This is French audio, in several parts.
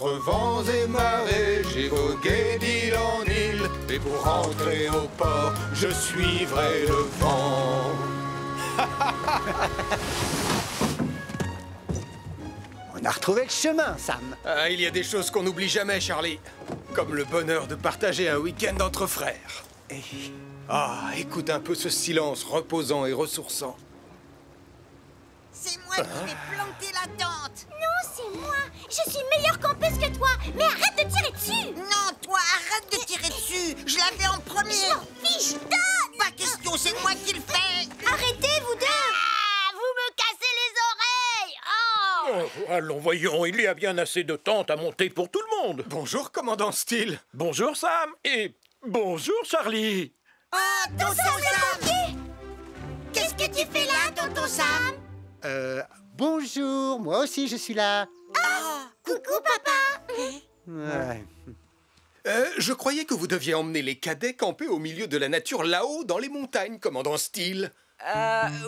Contre vents et marées, j'ai vogué d'île en île. Et pour rentrer au port, je suivrai le vent. On a retrouvé le chemin, Sam. Ah, il y a des choses qu'on n'oublie jamais, Charlie. Comme le bonheur de partager un week-end entre frères. Ah, écoute un peu ce silence reposant et ressourçant. C'est moi qui vais planter la tente. Non, c'est moi. Je suis meilleure campeuse que toi. Mais arrête de tirer dessus. Non, toi, arrête de tirer dessus. Je l'avais en premier. Je m'en fiche, donne. Pas question, c'est moi qui le fais. Arrêtez, vous deux. Ah, vous me cassez les oreilles. Oh. Oh, allons, voyons, il y a bien assez de tentes à monter pour tout le monde. Bonjour, commandant Steele. Bonjour, Sam. Et bonjour, Charlie. Oh, tonton Sam. Qu'est-ce que tu fais là, tonton Sam? Bonjour, moi aussi je suis là. Coucou, papa. Ouais. Je croyais que vous deviez emmener les cadets camper au milieu de la nature là-haut dans les montagnes, commandant Steele.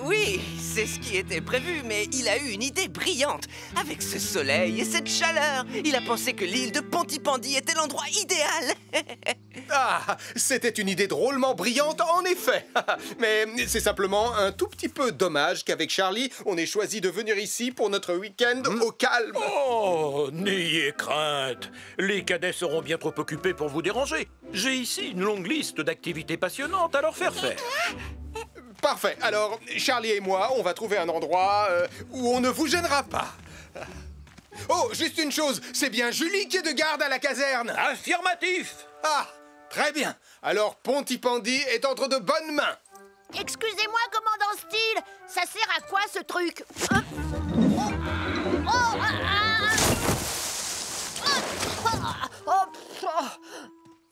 Oui, c'est ce qui était prévu, mais il a eu une idée brillante. Avec ce soleil et cette chaleur, il a pensé que l'île de Pontypandy était l'endroit idéal. Ah, c'était une idée drôlement brillante, en effet. Mais c'est simplement un tout petit peu dommage qu'avec Charlie, on ait choisi de venir ici pour notre week-end au calme. Oh, n'ayez crainte. Les cadets seront bien trop occupés pour vous déranger. J'ai ici une longue liste d'activités passionnantes à leur faire faire. Parfait. Alors, Charlie et moi, on va trouver un endroit où on ne vous gênera pas. Oh, juste une chose, c'est bien Julie qui est de garde à la caserne. Affirmatif. Ah, très bien. Alors, Pontypandy est entre de bonnes mains. Excusez-moi, commandant Steele. Ça sert à quoi, ce truc?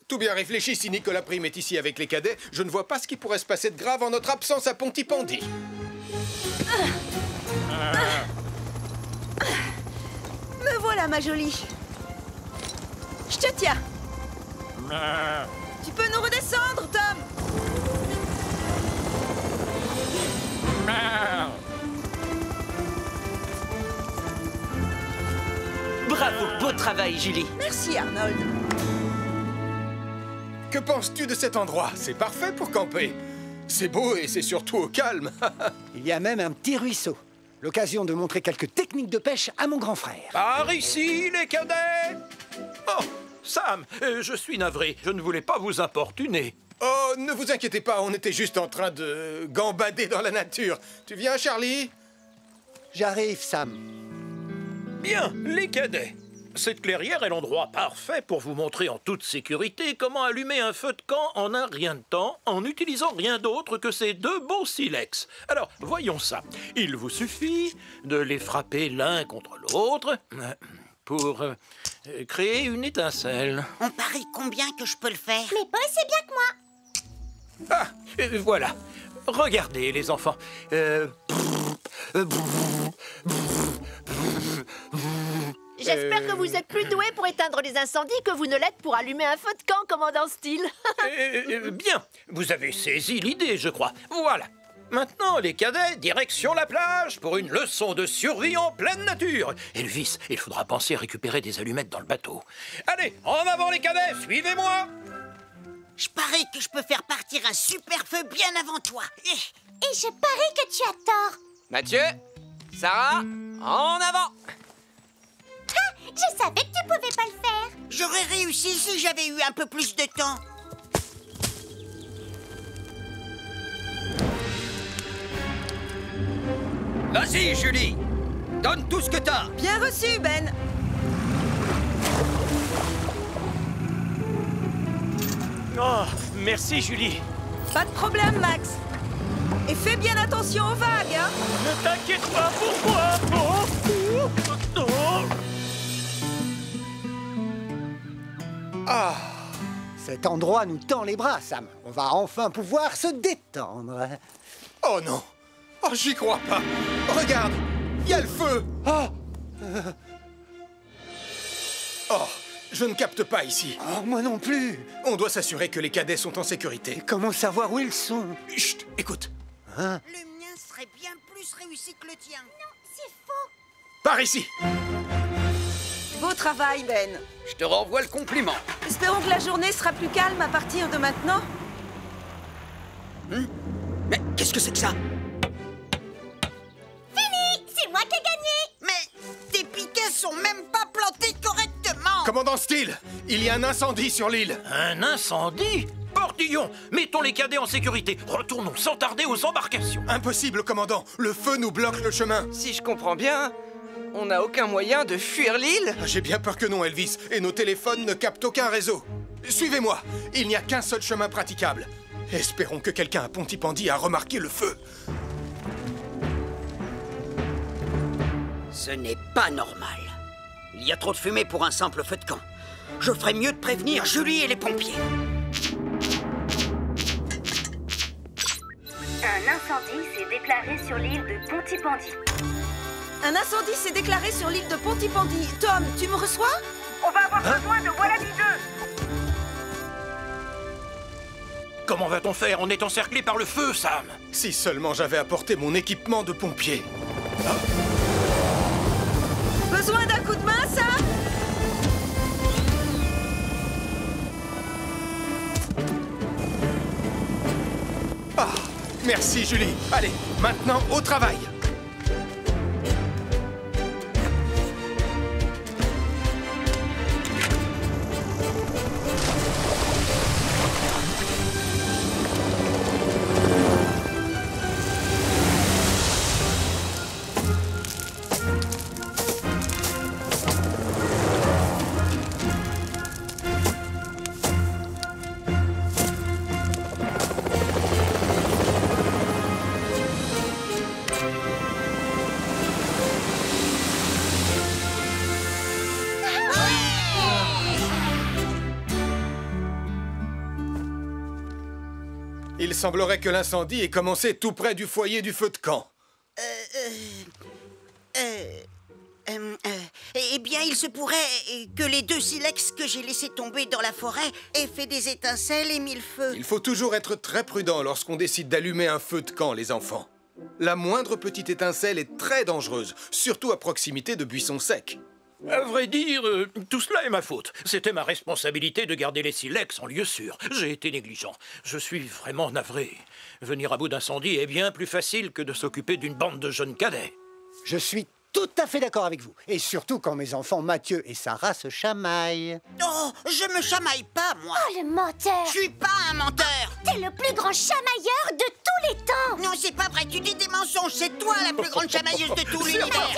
Tout bien réfléchi, si Nicolas Prime est ici avec les cadets, je ne vois pas ce qui pourrait se passer de grave en notre absence à Pontypandy. Me voilà, ma jolie. Je te tiens. Tu peux nous redescendre, Tom? Bravo, beau travail, Julie. Merci, Arnold. Que penses-tu de cet endroit? C'est parfait pour camper. C'est beau et c'est surtout au calme. Il y a même un petit ruisseau. L'occasion de montrer quelques techniques de pêche à mon grand frère. Par ici, les cadets. Oh, Sam, je suis navré. Je ne voulais pas vous importuner. Oh, ne vous inquiétez pas, on était juste en train de gambader dans la nature. Tu viens, Charlie? J'arrive, Sam. Bien, les cadets. Cette clairière est l'endroit parfait pour vous montrer en toute sécurité comment allumer un feu de camp en un rien de temps en n'utilisant rien d'autre que ces deux beaux silex. Alors, voyons ça. Il vous suffit de les frapper l'un contre l'autre pour créer une étincelle. On parie combien que je peux le faire? Mais pas aussi bien que moi. Ah, voilà. Regardez, les enfants. J'espère que vous êtes plus doué pour éteindre les incendies que vous ne l'êtes pour allumer un feu de camp, commandant Steele. Bien, vous avez saisi l'idée, je crois. Voilà. Maintenant, les cadets, direction la plage pour une leçon de survie en pleine nature. Elvis, il faudra penser à récupérer des allumettes dans le bateau. Allez, en avant les cadets, suivez-moi. Je parie que je peux faire partir un super feu bien avant toi. Et je parie que tu as tort. Mathieu, Sarah, en avant. Ah, je savais que tu pouvais pas le faire. J'aurais réussi si j'avais eu un peu plus de temps. Vas-y, Julie. Donne tout ce que t'as. Bien reçu, Ben. Oh, merci, Julie. Pas de problème, Max. Et fais bien attention aux vagues, hein. Ne t'inquiète pas pour moi. Ah, Cet endroit nous tend les bras, Sam. On va enfin pouvoir se détendre. oh non. Oh, j'y crois pas. Regarde, il y a le feu. Oh, je ne capte pas ici. Oh, moi non plus. On doit s'assurer que les cadets sont en sécurité. Comment savoir où ils sont? Chut, écoute. Le mien serait bien plus réussi que le tien. Non, c'est faux. Par ici. Beau travail, Ben. Je te renvoie le compliment. Espérons que la journée sera plus calme à partir de maintenant. Mais qu'est-ce que c'est que ça? Fini! C'est moi qui ai gagné! Mais tes piquets sont même pas plantés correctement! Commandant Steele, il y a un incendie sur l'île. Un incendie? Portillon, mettons les cadets en sécurité. Retournons sans tarder aux embarcations. Impossible, commandant. Le feu nous bloque le chemin. Si je comprends bien, on n'a aucun moyen de fuir l'île? J'ai bien peur que non, Elvis. Et nos téléphones ne captent aucun réseau. Suivez-moi. Il n'y a qu'un seul chemin praticable. Espérons que quelqu'un à Pontypandy a remarqué le feu. Ce n'est pas normal. Il y a trop de fumée pour un simple feu de camp. Je ferais mieux de prévenir Julie et les pompiers. Un incendie s'est déclaré sur l'île de Pontypandy. Un incendie s'est déclaré sur l'île de Pontypandy. Tom, tu me reçois? On va avoir besoin de Wallaby 2. Comment va-t-on faire? On est encerclé par le feu, Sam. Si seulement j'avais apporté mon équipement de pompier. Besoin d'un coup de main, Sam? Ah, merci, Julie. Allez, maintenant au travail. Il semblerait que l'incendie ait commencé tout près du foyer du feu de camp. Eh bien, il se pourrait que les 2 silex que j'ai laissés tomber dans la forêt aient fait des étincelles et mis le feu. Il faut toujours être très prudent lorsqu'on décide d'allumer un feu de camp, les enfants. La moindre petite étincelle est très dangereuse, surtout à proximité de buissons secs. À vrai dire, tout cela est ma faute. C'était ma responsabilité de garder les silex en lieu sûr. J'ai été négligent. Je suis vraiment navré. Venir à bout d'incendie est bien plus facile que de s'occuper d'une bande de jeunes cadets. Je suis tout à fait d'accord avec vous. Et surtout quand mes enfants Mathieu et Sarah se chamaillent. Oh, je me chamaille pas, moi. Oh, le menteur! Je suis pas un menteur. T'es le plus grand chamailleur de tous les temps! Non, c'est pas vrai, tu dis des mensonges. C'est toi la plus grande chamailleuse de tout l'univers.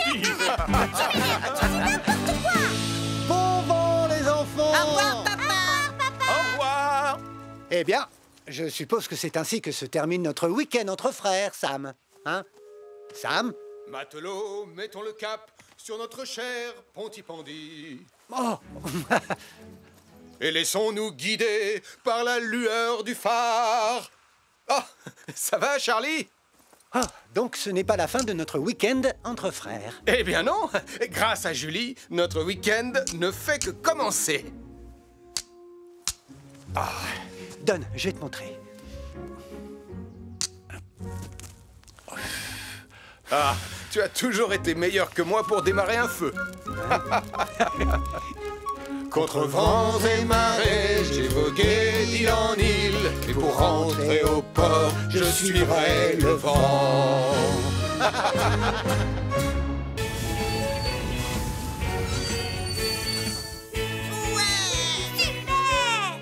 Bon vent, les enfants! Au revoir, papa. Au revoir. Eh bien, je suppose que c'est ainsi que se termine notre week-end entre frères, Sam. Hein? Sam? Matelots, mettons le cap sur notre cher Pontypandy. Oh! Et laissons-nous guider par la lueur du phare. Ah, ça va, Charlie? Ah, donc ce n'est pas la fin de notre week-end entre frères. Eh bien non. Grâce à Julie, notre week-end ne fait que commencer. Donne, je vais te montrer. Ah, tu as toujours été meilleur que moi pour démarrer un feu. Contre vents et marées, j'ai vogué d'île en île. Et pour rentrer au port, je suivrai le vent. Super!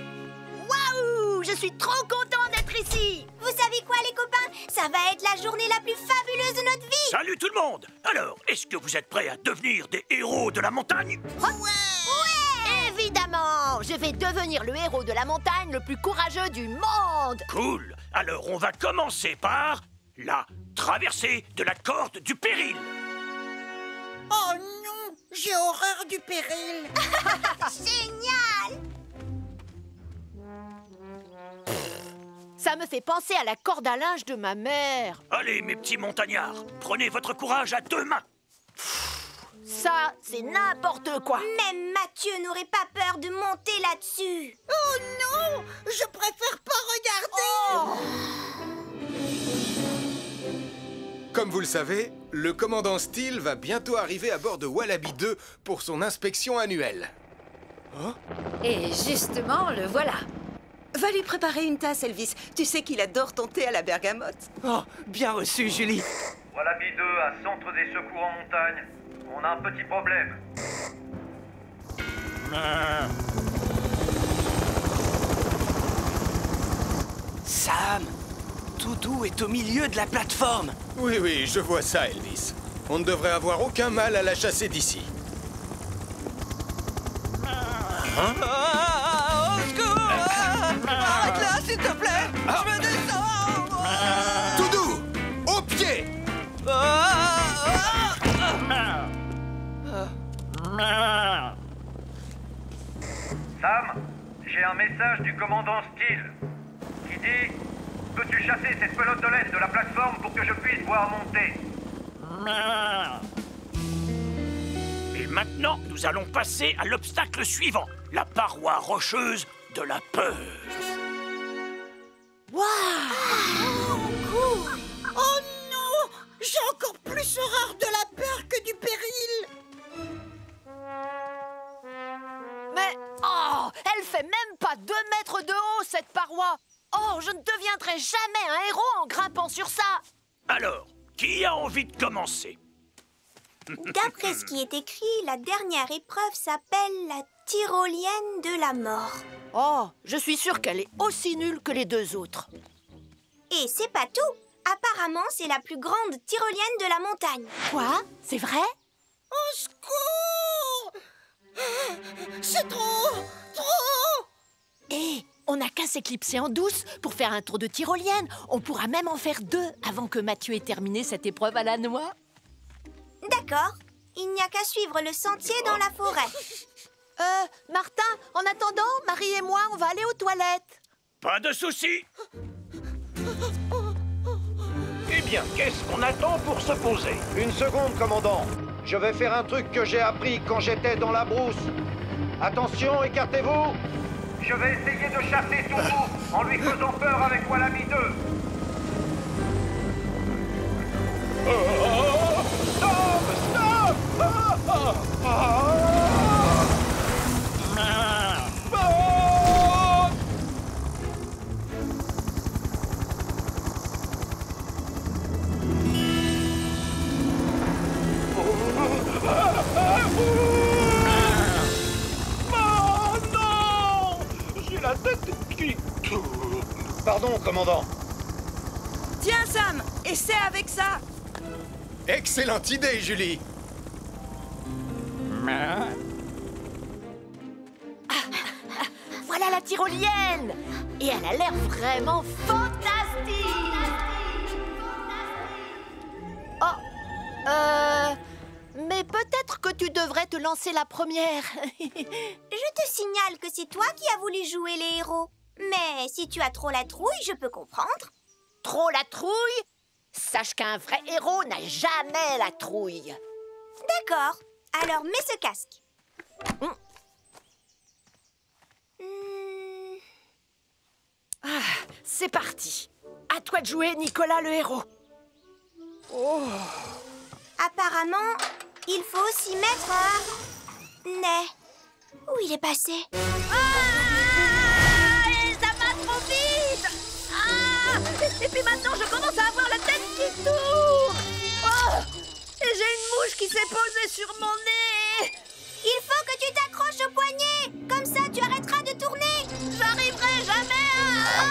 Waouh! Je suis trop content d'être ici! Vous savez quoi, les copains? Ça va être la journée la plus fabuleuse de notre vie! Salut tout le monde. Alors, est-ce que vous êtes prêts à devenir des héros de la montagne? Ouais! Évidemment! Je vais devenir le héros de la montagne le plus courageux du monde! Cool. Alors, on va commencer par la traversée de la corde du péril. Oh non, j'ai horreur du péril. Génial! Ça me fait penser à la corde à linge de ma mère. Allez, mes petits montagnards, prenez votre courage à 2 mains. Ça, c'est n'importe quoi. Même Mathieu n'aurait pas peur de monter là-dessus. Oh non, je préfère pas regarder. Comme vous le savez, le commandant Steele va bientôt arriver à bord de Wallaby 2 pour son inspection annuelle. Oh? Et justement, le voilà. Va lui préparer une tasse, Elvis. Tu sais qu'il adore ton thé à la bergamote. Oh, bien reçu, Julie. Wallaby 2 à Centre des secours en montagne. On a un petit problème. Sam, Doudou est au milieu de la plateforme. Oui, oui, je vois ça, Elvis. On ne devrait avoir aucun mal à la chasser d'ici. Au secours! Arrête là, s'il te plaît! Je me descends! Doudou! Au pied! Sam, j'ai un message du commandant Steele qui dit: peux-tu chasser cette pelote de laine de la plateforme pour que je puisse voir monter? Et maintenant, nous allons passer à l'obstacle suivant, la paroi rocheuse de la peur. Waouh! Oh non! J'ai encore plus horreur de la peur que du péril! Mais, oh, elle fait même pas 2 mètres de haut, cette paroi. Oh, je ne deviendrai jamais un héros en grimpant sur ça. Alors, qui a envie de commencer? D'après ce qui est écrit, la dernière épreuve s'appelle la tyrolienne de la mort. Oh, je suis sûre qu'elle est aussi nulle que les 2 autres. Et c'est pas tout. Apparemment, c'est la plus grande tyrolienne de la montagne. Quoi? C'est vrai? Au secours! C'est trop! Trop! Hé, on n'a qu'à s'éclipser en douce pour faire un tour de tyrolienne. On pourra même en faire 2 avant que Mathieu ait terminé cette épreuve à la noix. D'accord. Il n'y a qu'à suivre le sentier dans la forêt. Martin, en attendant, Marie et moi, on va aller aux toilettes. Pas de souci. Eh bien, qu'est-ce qu'on attend pour se poser? Une seconde, commandant. Je vais faire un truc que j'ai appris quand j'étais dans la brousse. Attention, écartez-vous. Je vais essayer de chasser Doudou en lui faisant peur avec Wallaby 2. La tête qui tourne. Pardon, commandant. Tiens, Sam, essaie avec ça. Excellente idée, Julie. Voilà la tyrolienne. Et elle a l'air vraiment fantastique. Oh, mais peut-être que tu devrais te lancer la première. Je te signale que c'est toi qui as voulu jouer les héros. Mais si tu as trop la trouille, je peux comprendre. Trop la trouille? Sache qu'un vrai héros n'a jamais la trouille. D'accord. Alors mets ce casque. C'est parti. À toi de jouer, Nicolas le héros. Oh. Apparemment, il faut aussi mettre un nez. Où il est passé? Ça va trop vite. Et puis maintenant, je commence à avoir la tête qui tourne. Oh, et j'ai une mouche qui s'est posée sur mon nez. Il faut que tu t'accroches au poignet. Comme ça, tu arrêteras de tourner. J'arriverai jamais à...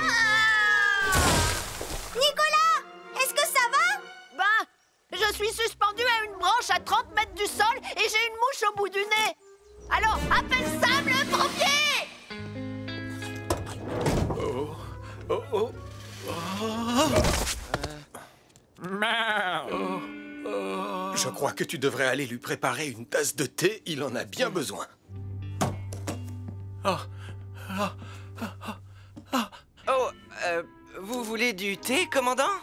Nicolas, est-ce que ça va? Ben, je suis suspendu à une branche à 30 mètres du sol et j'ai une mouche au bout du nez. Alors, appelle Sam le pompier! Je crois que tu devrais aller lui préparer une tasse de thé, il en a bien besoin. Vous voulez du thé, commandant?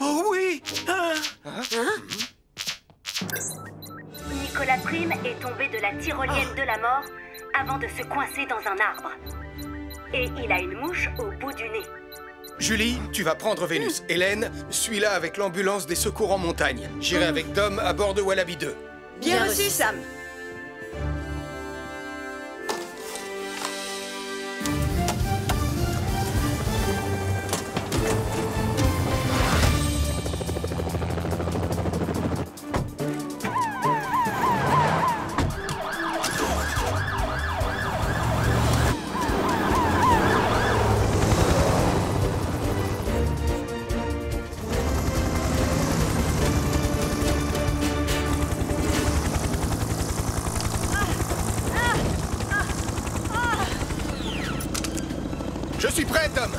Oh oui! Nicolas Prime est tombé de la tyrolienne de la mort avant de se coincer dans un arbre. Et il a une mouche au bout du nez. Julie, tu vas prendre Vénus. Hélène, suis-la avec l'ambulance des secours en montagne. J'irai avec Tom à bord de Wallaby 2. Bien reçu, Sam. Je suis prêt, Tom.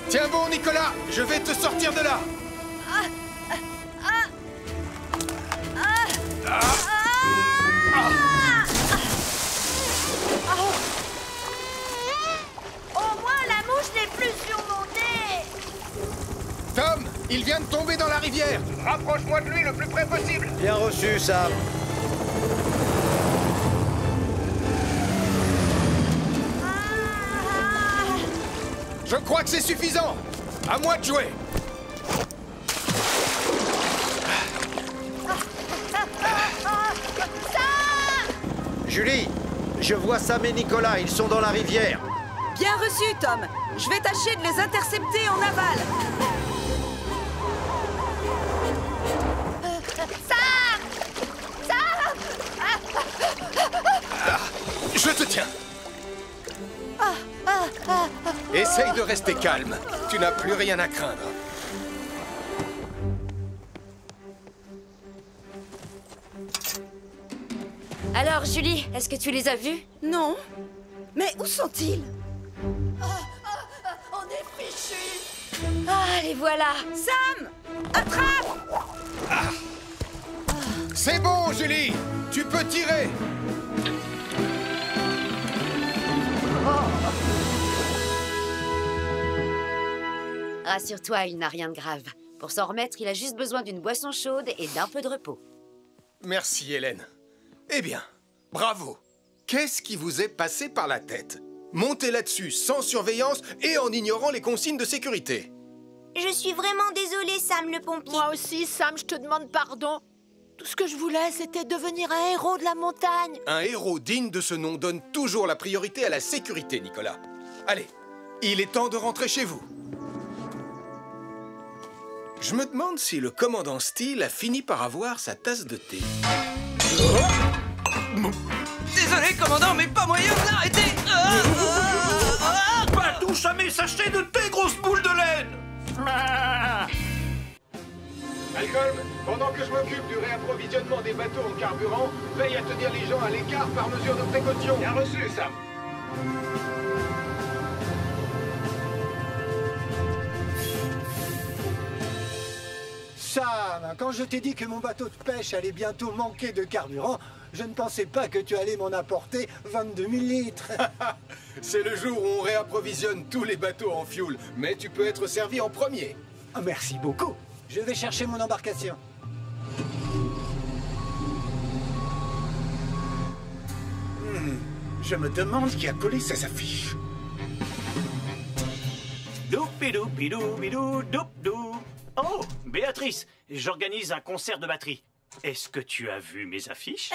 Tiens bon, Nicolas, je vais te sortir de là. Au moins, la mouche n'est plus surmontée. Tom, il vient de tomber dans la rivière. Rapproche-moi de lui le plus près possible. Bien reçu, Sam. Je crois que c'est suffisant. À moi de jouer. Julie, je vois Sam et Nicolas, ils sont dans la rivière. Bien reçu, Tom. Je vais tâcher de les intercepter en aval. Je te tiens. Essaye de rester calme. Tu n'as plus rien à craindre. Alors, Julie, est-ce que tu les as vus? Non. Mais où sont-ils? On est fichus. Ah, les voilà. Sam! Attrape! C'est bon, Julie. Tu peux tirer. Rassure-toi, il n'a rien de grave. Pour s'en remettre, il a juste besoin d'une boisson chaude et d'un peu de repos. Merci, Hélène. Eh bien, bravo. Qu'est-ce qui vous est passé par la tête? Monter là-dessus sans surveillance et en ignorant les consignes de sécurité. Je suis vraiment désolée, Sam le pompier. Moi aussi, Sam, je te demande pardon. Tout ce que je voulais, c'était devenir un héros de la montagne. Un héros digne de ce nom donne toujours la priorité à la sécurité, Nicolas. Allez, il est temps de rentrer chez vous. Je me demande si le commandant Steele a fini par avoir sa tasse de thé. Désolé, commandant, mais pas moyen de l'arrêter. Pas touche à mes sachets de thé, grosse boule de laine. Malcolm, pendant que je m'occupe du réapprovisionnement des bateaux en carburant, veille à tenir les gens à l'écart par mesure de précaution. Bien reçu, Sam. Sam, quand je t'ai dit que mon bateau de pêche allait bientôt manquer de carburant, je ne pensais pas que tu allais m'en apporter 22 000 litres. C'est le jour où on réapprovisionne tous les bateaux en fioul, mais tu peux être servi en premier. Ah, merci beaucoup. Je vais chercher mon embarcation. Je me demande qui a collé ces affiches. Doupidou-bidou-bidou-doup-dou. Oh, Béatrice, j'organise un concert de batterie. Est-ce que tu as vu mes affiches?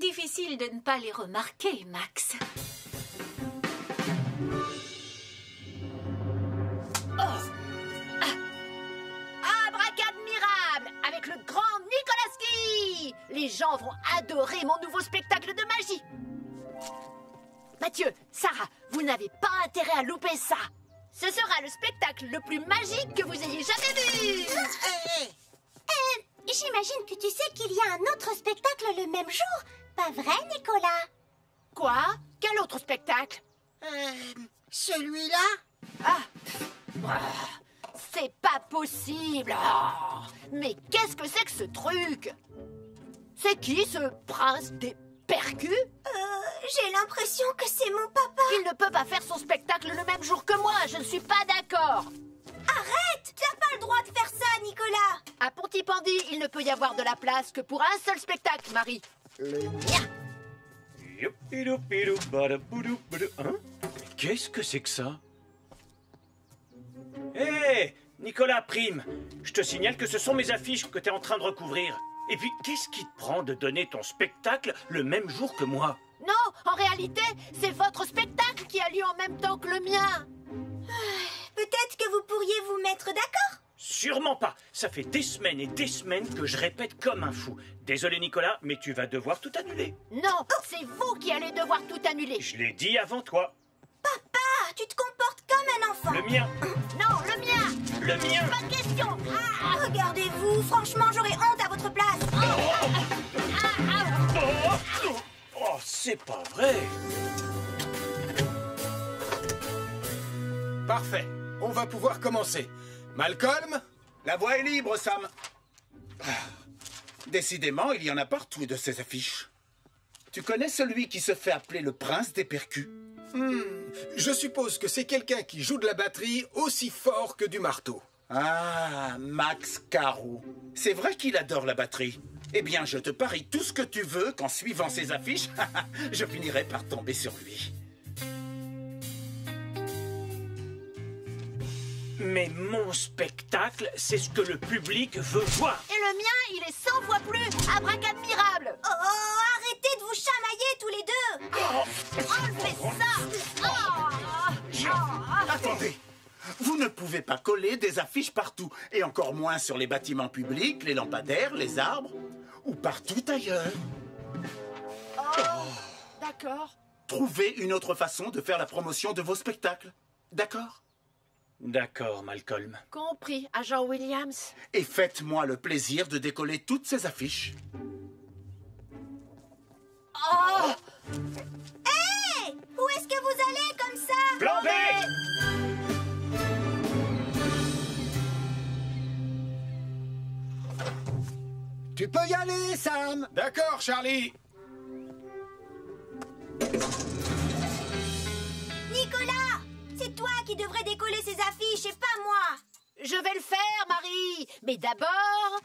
Difficile de ne pas les remarquer, Max. Abracadmirable, avec le grand Nicolaski. Les gens vont adorer mon nouveau spectacle de magie. Mathieu, Sarah, vous n'avez pas intérêt à louper ça. Ce sera le spectacle le plus magique que vous ayez jamais vu. J'imagine que tu sais qu'il y a un autre spectacle le même jour. Pas vrai, Nicolas? Quoi? Quel autre spectacle? Celui-là? C'est pas possible. Mais qu'est-ce que c'est que ce truc? C'est qui ce prince des percus? J'ai l'impression que c'est mon papa. Il ne peut pas faire son spectacle le même jour que moi. Je ne suis pas d'accord. Arrête! T'as pas le droit de faire ça, Nicolas. À Pontypandy, il ne peut y avoir de la place que pour un seul spectacle, Marie. Le mien. Hein? Qu'est-ce que c'est que ça? Hé, Nicolas Prime, je te signale que ce sont mes affiches que tu es en train de recouvrir. Et puis, qu'est-ce qui te prend de donner ton spectacle le même jour que moi? Non, en réalité, c'est votre spectacle qui a lieu en même temps que le mien. Peut-être que vous pourriez vous mettre d'accord? Sûrement pas. Ça fait des semaines et des semaines que je répète comme un fou. Désolé Nicolas, mais tu vas devoir tout annuler. Non, c'est vous qui allez devoir tout annuler. Je l'ai dit avant toi. Papa, tu te comportes comme un enfant. Le mien. Non, le mien. Le mien. Pas de question. Regardez-vous, franchement, j'aurais honte à votre place. Oh, c'est pas vrai. Parfait. On va pouvoir commencer. Malcolm? La voie est libre, Sam. Décidément, il y en a partout de ces affiches. Tu connais celui qui se fait appeler le prince des percus? Je suppose que c'est quelqu'un qui joue de la batterie aussi fort que du marteau. Ah, Max Caro. C'est vrai qu'il adore la batterie. Eh bien, je te parie tout ce que tu veux qu'en suivant ses affiches, je finirai par tomber sur lui. Mais mon spectacle, c'est ce que le public veut voir. Et le mien, il est 100 fois plus abracadmirable. Oh, arrêtez de vous chamailler tous les deux. Enlevez ça. Attendez. Vous ne pouvez pas coller des affiches partout, et encore moins sur les bâtiments publics, les lampadaires, les arbres, ou partout ailleurs. D'accord. Trouvez une autre façon de faire la promotion de vos spectacles. D'accord? D'accord, Malcolm. Compris, agent Williams. Et faites-moi le plaisir de décoller toutes ces affiches. Hey! Où est-ce que vous allez comme ça? Plan B! Tu peux y aller, Sam. D'accord, Charlie. Nicolas! C'est toi qui devrais décoller ces affiches et pas moi. Je vais le faire, Marie. Mais d'abord...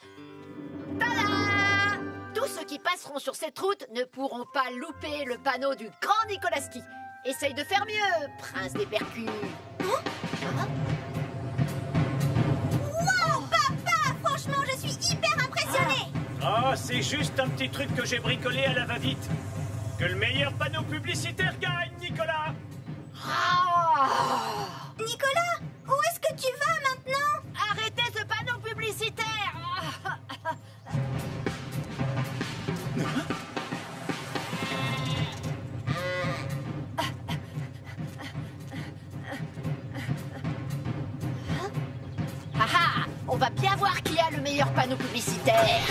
Tada! Tous ceux qui passeront sur cette route ne pourront pas louper le panneau du grand Nikolaski. Essaye de faire mieux, prince des percus. Wow, papa! Franchement, je suis hyper impressionnée. Oh, c'est juste un petit truc que j'ai bricolé à la va-vite. Que le meilleur panneau publicitaire gagne, Nicolas! Nicolas, où est-ce que tu vas maintenant? Arrêtez ce panneau publicitaire! On va bien voir qui a le meilleur panneau publicitaire.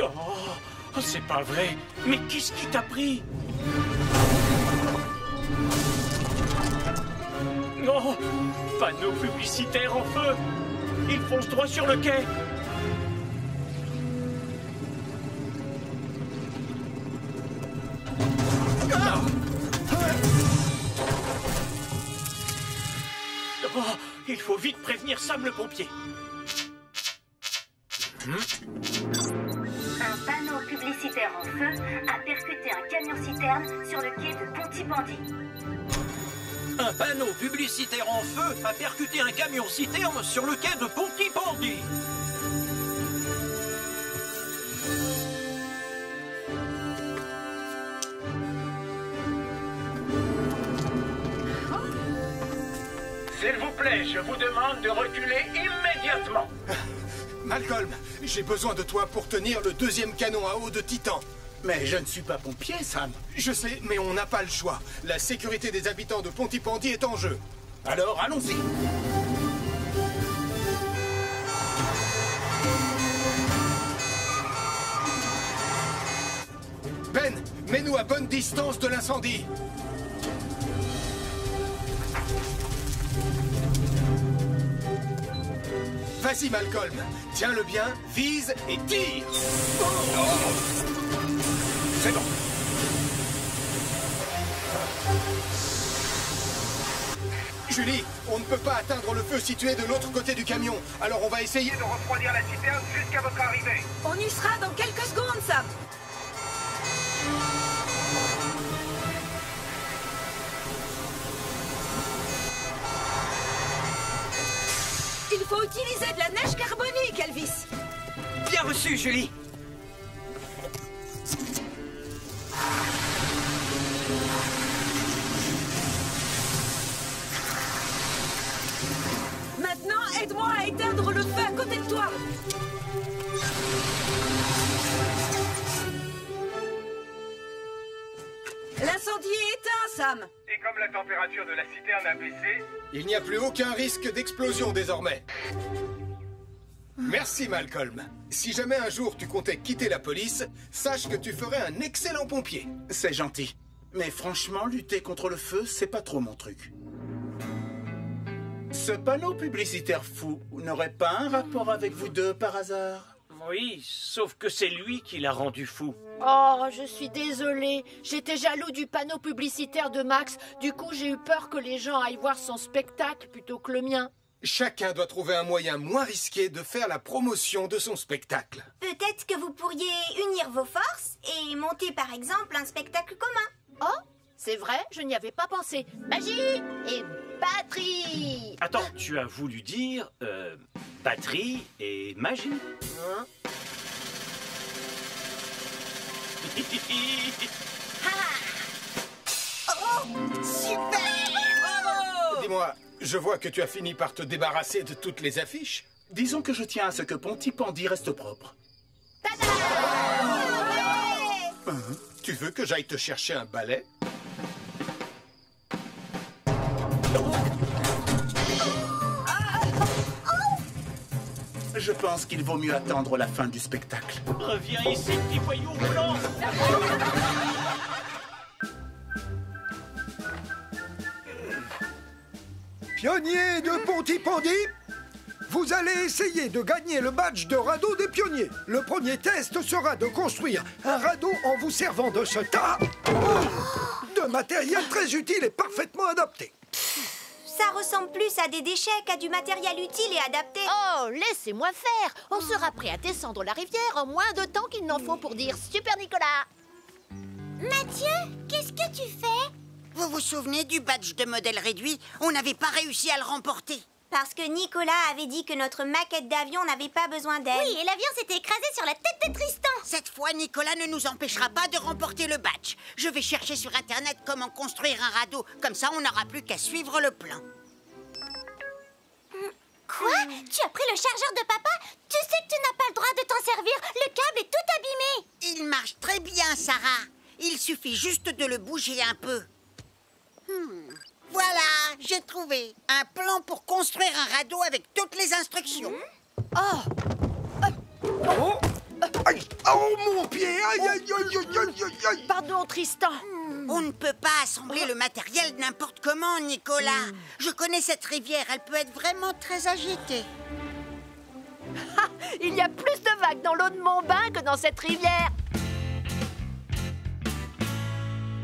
Oh, c'est pas vrai. Mais qu'est-ce qui t'a pris? Oh, panneau publicitaire en feu. Il fonce droit sur le quai. Oh, il faut vite prévenir Sam le pompier. Un panneau publicitaire en feu a percuté un camion-citerne sur le quai de Pontypandy. Un panneau publicitaire en feu a percuté un camion-citerne sur le quai de Pontypandy. S'il vous plaît, je vous demande de reculer immédiatement. Malcolm, j'ai besoin de toi pour tenir le deuxième canon à eau de Titan. Mais je ne suis pas pompier, Sam. Je sais, mais on n'a pas le choix. La sécurité des habitants de Pontypandy est en jeu. Alors, allons-y. Ben, mets-nous à bonne distance de l'incendie. Vas-y, Malcolm. Tiens-le bien, vise et tire. C'est bon. Je Julie, on ne peut pas atteindre le feu situé de l'autre côté du camion. Alors on va essayer De refroidir la citerne jusqu'à votre arrivée. On y sera dans quelques secondes, Sam. Il faut utiliser de la neige carbonique, Elvis. Bien reçu, Julie. Maintenant, aide-moi à éteindre le feu à côté de toi. L'incendie est éteint, Sam. Et comme la température de la citerne a baissé, Il n'y a plus aucun risque d'explosion désormais. Merci, Malcolm. Si jamais un jour tu comptais quitter la police, sache que tu ferais un excellent pompier. C'est gentil. Mais franchement, lutter contre le feu, c'est pas trop mon truc. Ce panneau publicitaire fou n'aurait pas un rapport avec vous deux par hasard? Oui, sauf que c'est lui qui l'a rendu fou. Oh, je suis désolée. J'étais jaloux du panneau publicitaire de Max. Du coup, j'ai eu peur que les gens aillent voir son spectacle plutôt que le mien. Chacun doit trouver un moyen moins risqué de faire la promotion de son spectacle. Peut-être que vous pourriez unir vos forces et monter par exemple un spectacle commun. Oh, c'est vrai, je n'y avais pas pensé. Magie et batterie. Attends, tu as voulu dire batterie et magie? Hein? Oh, super! Bravo! Dis-moi, je vois que tu as fini par te débarrasser de toutes les affiches. Disons que je tiens à ce que Pontypandy reste propre. Tu veux que j'aille te chercher un balai? Je pense qu'il vaut mieux attendre la fin du spectacle. Reviens ici, petit voyou roulant. Pionniers de Pontypandy, vous allez essayer de gagner le badge de radeau des pionniers. Le premier test sera de construire un radeau en vous servant de ce tas de matériel très utile et parfaitement adapté. Ça ressemble plus à des déchets qu'à du matériel utile et adapté. Oh, laissez-moi faire. On sera prêt à descendre la rivière en moins de temps qu'il n'en faut pour dire Super Nicolas. Mathieu, qu'est-ce que tu fais? Vous vous souvenez du badge de modèle réduit? On n'avait pas réussi à le remporter. Parce que Nicolas avait dit que notre maquette d'avion n'avait pas besoin d'aide. Oui, et l'avion s'était écrasé sur la tête de Tristan. Cette fois, Nicolas ne nous empêchera pas de remporter le badge. Je vais chercher sur Internet comment construire un radeau. Comme ça, on n'aura plus qu'à suivre le plan. Quoi? Tu as pris le chargeur de papa? Tu sais que tu n'as pas le droit de t'en servir. Le câble est tout abîmé. Il marche très bien, Sarah. Il suffit juste de le bouger un peu. Voilà, j'ai trouvé un plan pour construire un radeau avec toutes les instructions. Oh, aïe, oh mon pied! Aïe, aïe, aïe, aïe, aïe, aïe, aïe. Pardon, Tristan. On ne peut pas assembler le matériel n'importe comment, Nicolas. Je connais cette rivière, elle peut être vraiment très agitée. Il y a plus de vagues dans l'eau de mon bain que dans cette rivière.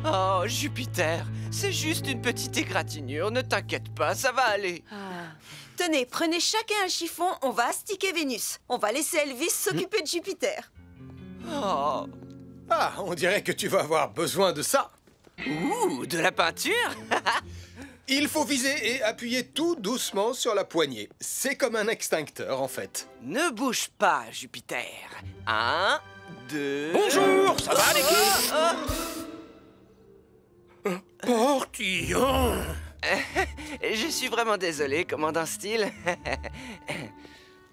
Oh, Jupiter, c'est juste une petite égratignure, ne t'inquiète pas, ça va aller. Tenez, prenez chacun un chiffon, on va astiquer Vénus. On va laisser Elvis s'occuper de Jupiter. Oh. Ah, on dirait que tu vas avoir besoin de ça. Ouh, de la peinture. Il faut viser et appuyer tout doucement sur la poignée. C'est comme un extincteur, en fait. Ne bouge pas, Jupiter. 1, 2... Bonjour, ça va l'équipe? Portillon. Je suis vraiment désolé, commandant Steele.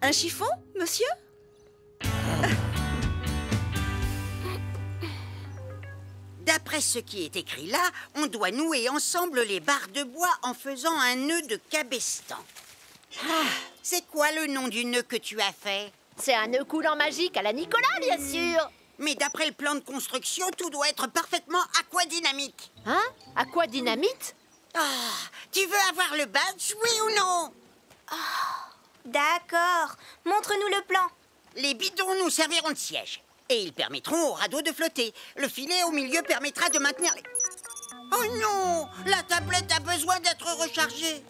Un chiffon, monsieur? D'après ce qui est écrit là, on doit nouer ensemble les barres de bois en faisant un nœud de cabestan. C'est quoi le nom du nœud que tu as fait? C'est un nœud coulant magique à la Nicolas, bien sûr. Mais d'après le plan de construction, tout doit être parfaitement aquadynamique. Hein? Aquadynamite? Tu veux avoir le badge, oui ou non? D'accord. Montre-nous le plan. Les bidons nous serviront de siège. Et ils permettront au radeau de flotter. Le filet au milieu permettra de maintenir les... Oh non! La tablette a besoin d'être rechargée.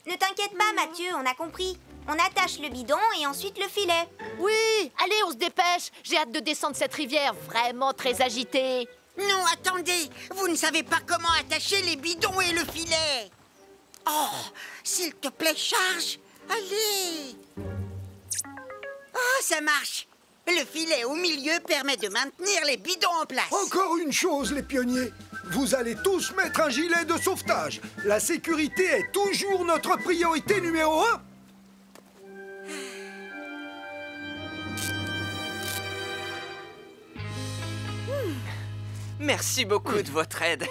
Ne t'inquiète pas, Mathieu, on a compris. On attache le bidon et ensuite le filet. Oui, allez, on se dépêche. J'ai hâte de descendre cette rivière vraiment très agitée. Non, attendez. Vous ne savez pas comment attacher les bidons et le filet. Oh, s'il te plaît, charge. Allez. Oh, ça marche. Le filet au milieu permet de maintenir les bidons en place. Encore une chose, les pionniers. Vous allez tous mettre un gilet de sauvetage. La sécurité est toujours notre priorité numéro 1. Merci beaucoup de votre aide.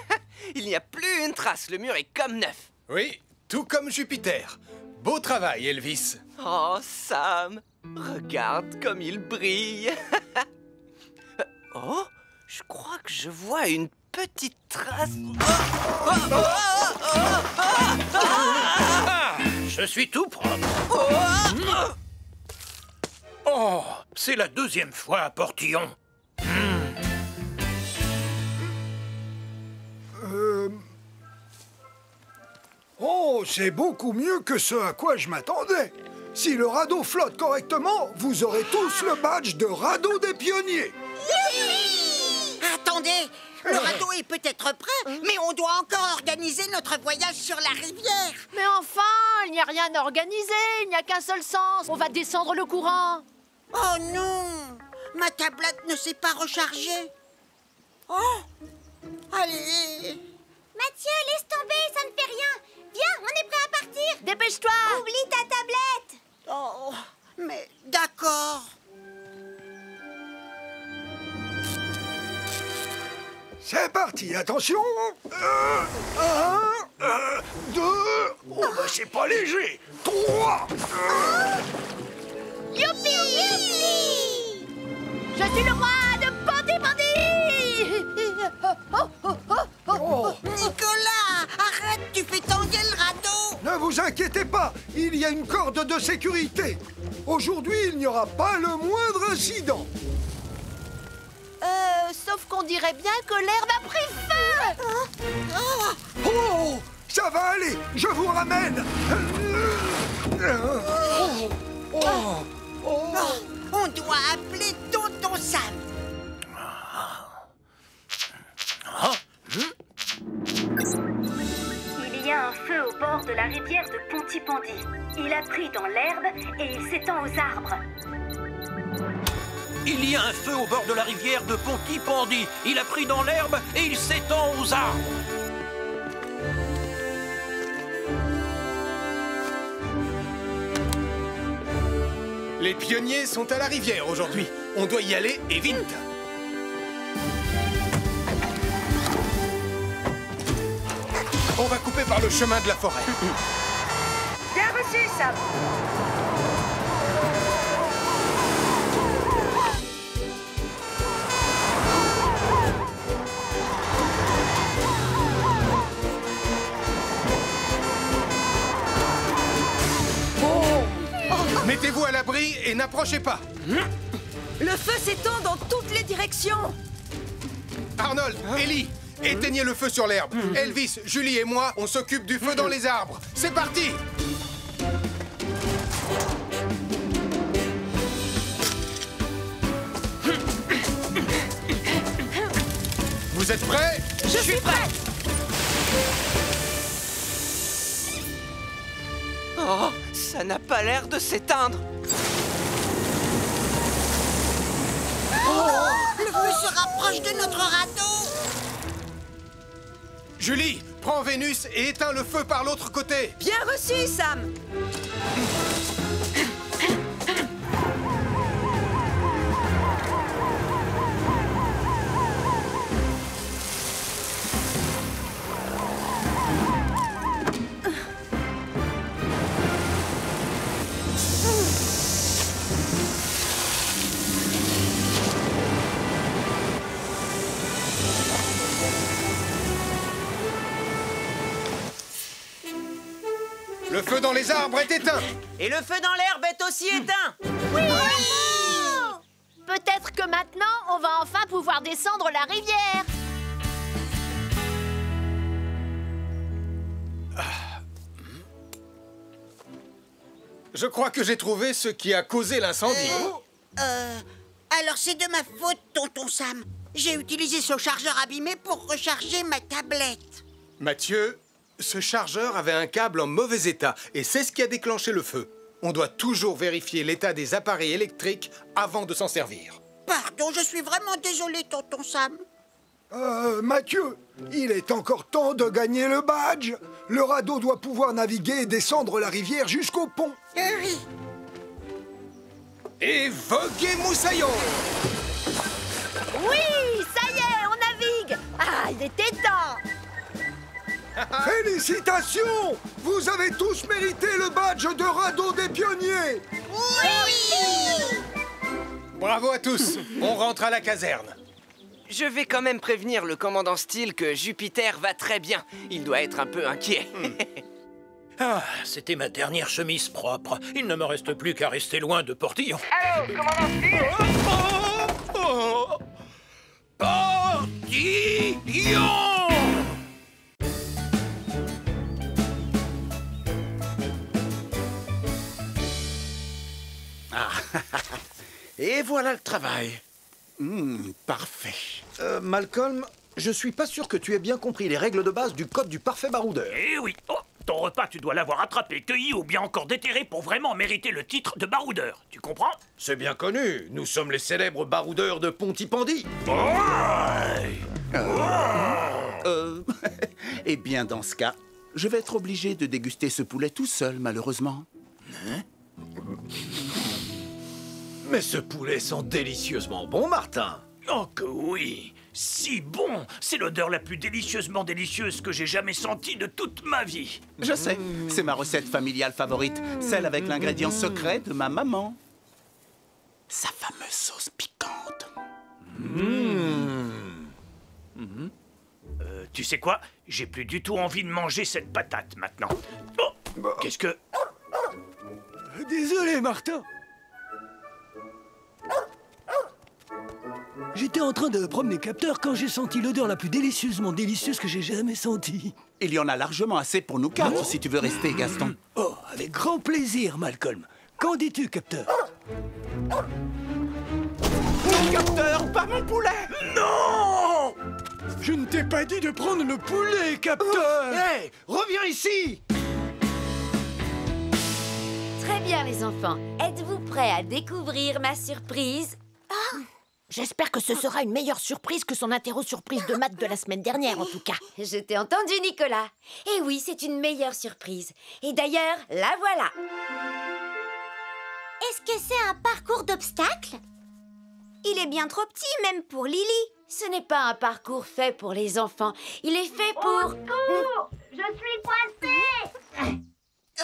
Il n'y a plus une trace, le mur est comme neuf. Oui, tout comme Jupiter. Beau travail, Elvis. Oh, Sam, regarde comme il brille. Oh, je crois que je vois une petite trace. Je suis tout propre. Oh, c'est la deuxième fois à Portillon. Oh, c'est beaucoup mieux que ce à quoi je m'attendais. Si le radeau flotte correctement, vous aurez tous le badge de radeau des pionniers. Attendez, le radeau est peut-être prêt, mais on doit encore organiser notre voyage sur la rivière. Mais enfin, il n'y a rien à organiser, il n'y a qu'un seul sens. On va descendre le courant. Oh non, ma tablette ne s'est pas rechargée. Oh, allez. Mathieu, laisse tomber, ça ne fait rien. Viens, on est prêt à partir. Dépêche-toi. Oublie ta tablette. Oh, mais d'accord. C'est parti, attention. 1, 2, oh bah c'est pas léger. 3. Youpi, youpi. Je suis le roi de Pontypandy. Nicolas, arrête, tu fais tanguer le radeau. Ne vous inquiétez pas, il y a une corde de sécurité. Aujourd'hui, il n'y aura pas le moindre incident. Sauf qu'on dirait bien que l'herbe a pris feu. Oh, ça va aller, je vous ramène. On doit appeler Tonton Sam. Il y a un feu au bord de la rivière de Pontypandy. Il a pris dans l'herbe et il s'étend aux arbres. Il y a un feu au bord de la rivière de Pontypandy. Il a pris dans l'herbe et il s'étend aux arbres. Les pionniers sont à la rivière aujourd'hui. On doit y aller et vite. On va couper par le chemin de la forêt. Bien reçu, Sam. Mettez-vous à l'abri et n'approchez pas. Le feu s'étend dans toutes les directions. Arnold, Ellie, éteignez le feu sur l'herbe. Elvis, Julie et moi, on s'occupe du feu dans les arbres. C'est parti. Vous êtes prêts? Je suis prête. Oh, ça n'a pas l'air de s'éteindre. Le feu se rapproche de notre radeau. Julie, prends Vénus et éteins le feu par l'autre côté. Bien reçu, Sam. Le feu dans les arbres est éteint. Et le feu dans l'herbe est aussi éteint. Oui. Peut-être que maintenant, on va enfin pouvoir descendre la rivière. Je crois que j'ai trouvé ce qui a causé l'incendie. Alors c'est de ma faute, tonton Sam. J'ai utilisé ce chargeur abîmé pour recharger ma tablette. Mathieu, ce chargeur avait un câble en mauvais état et c'est ce qui a déclenché le feu. On doit toujours vérifier l'état des appareils électriques avant de s'en servir. Pardon, je suis vraiment désolé, tonton Sam. Mathieu, il est encore temps de gagner le badge. Le radeau doit pouvoir naviguer et descendre la rivière jusqu'au pont. Oui. Et voguez moussaillon! Oui, ça y est, on navigue. Ah, il était temps. Félicitations! Vous avez tous mérité le badge de radeau des pionniers! Oui! Bravo à tous! On rentre à la caserne. Je vais quand même prévenir le commandant Steele que Jupiter va très bien. Il doit être un peu inquiet. Ah, c'était ma dernière chemise propre. Il ne me reste plus qu'à rester loin de Portillon. Allô, commandant Steele? Portillon! Et voilà le travail. Parfait. Malcolm, je suis pas sûr que tu aies bien compris les règles de base du code du parfait baroudeur. Eh oui. Oh, ton repas, tu dois l'avoir attrapé, cueilli ou bien encore déterré pour vraiment mériter le titre de baroudeur. Tu comprends? C'est bien connu. Nous sommes les célèbres baroudeurs de Pontypandy. Eh bien, dans ce cas, je vais être obligé de déguster ce poulet tout seul, malheureusement. Mais ce poulet sent délicieusement bon, Martin. Oh que oui! Si bon! C'est l'odeur la plus délicieusement délicieuse que j'ai jamais sentie de toute ma vie. Je sais, c'est ma recette familiale favorite, celle avec l'ingrédient secret de ma maman. Sa fameuse sauce piquante. Tu sais quoi? J'ai plus du tout envie de manger cette patate maintenant. Oh! Qu'est-ce que... Désolé, Martin. J'étais en train de promener capteur quand j'ai senti l'odeur la plus délicieusement délicieuse que j'ai jamais sentie. Il y en a largement assez pour nous quatre, si tu veux rester, Gaston. Oh, avec grand plaisir, Malcolm. Qu'en dis-tu, capteur? Capteur, pas mon poulet! Non! Je ne t'ai pas dit de prendre le poulet, capteur! Hé, reviens ici! Très bien, les enfants. Êtes-vous prêts à découvrir ma surprise? J'espère que ce sera une meilleure surprise que son interro-surprise de maths de la semaine dernière, en tout cas. Je t'ai entendu, Nicolas. Et oui, c'est une meilleure surprise. Et d'ailleurs, la voilà. Est-ce que c'est un parcours d'obstacles? Il est bien trop petit, même pour Lily. Ce n'est pas un parcours fait pour les enfants. Il est fait pour... Au secours! Je suis coincée!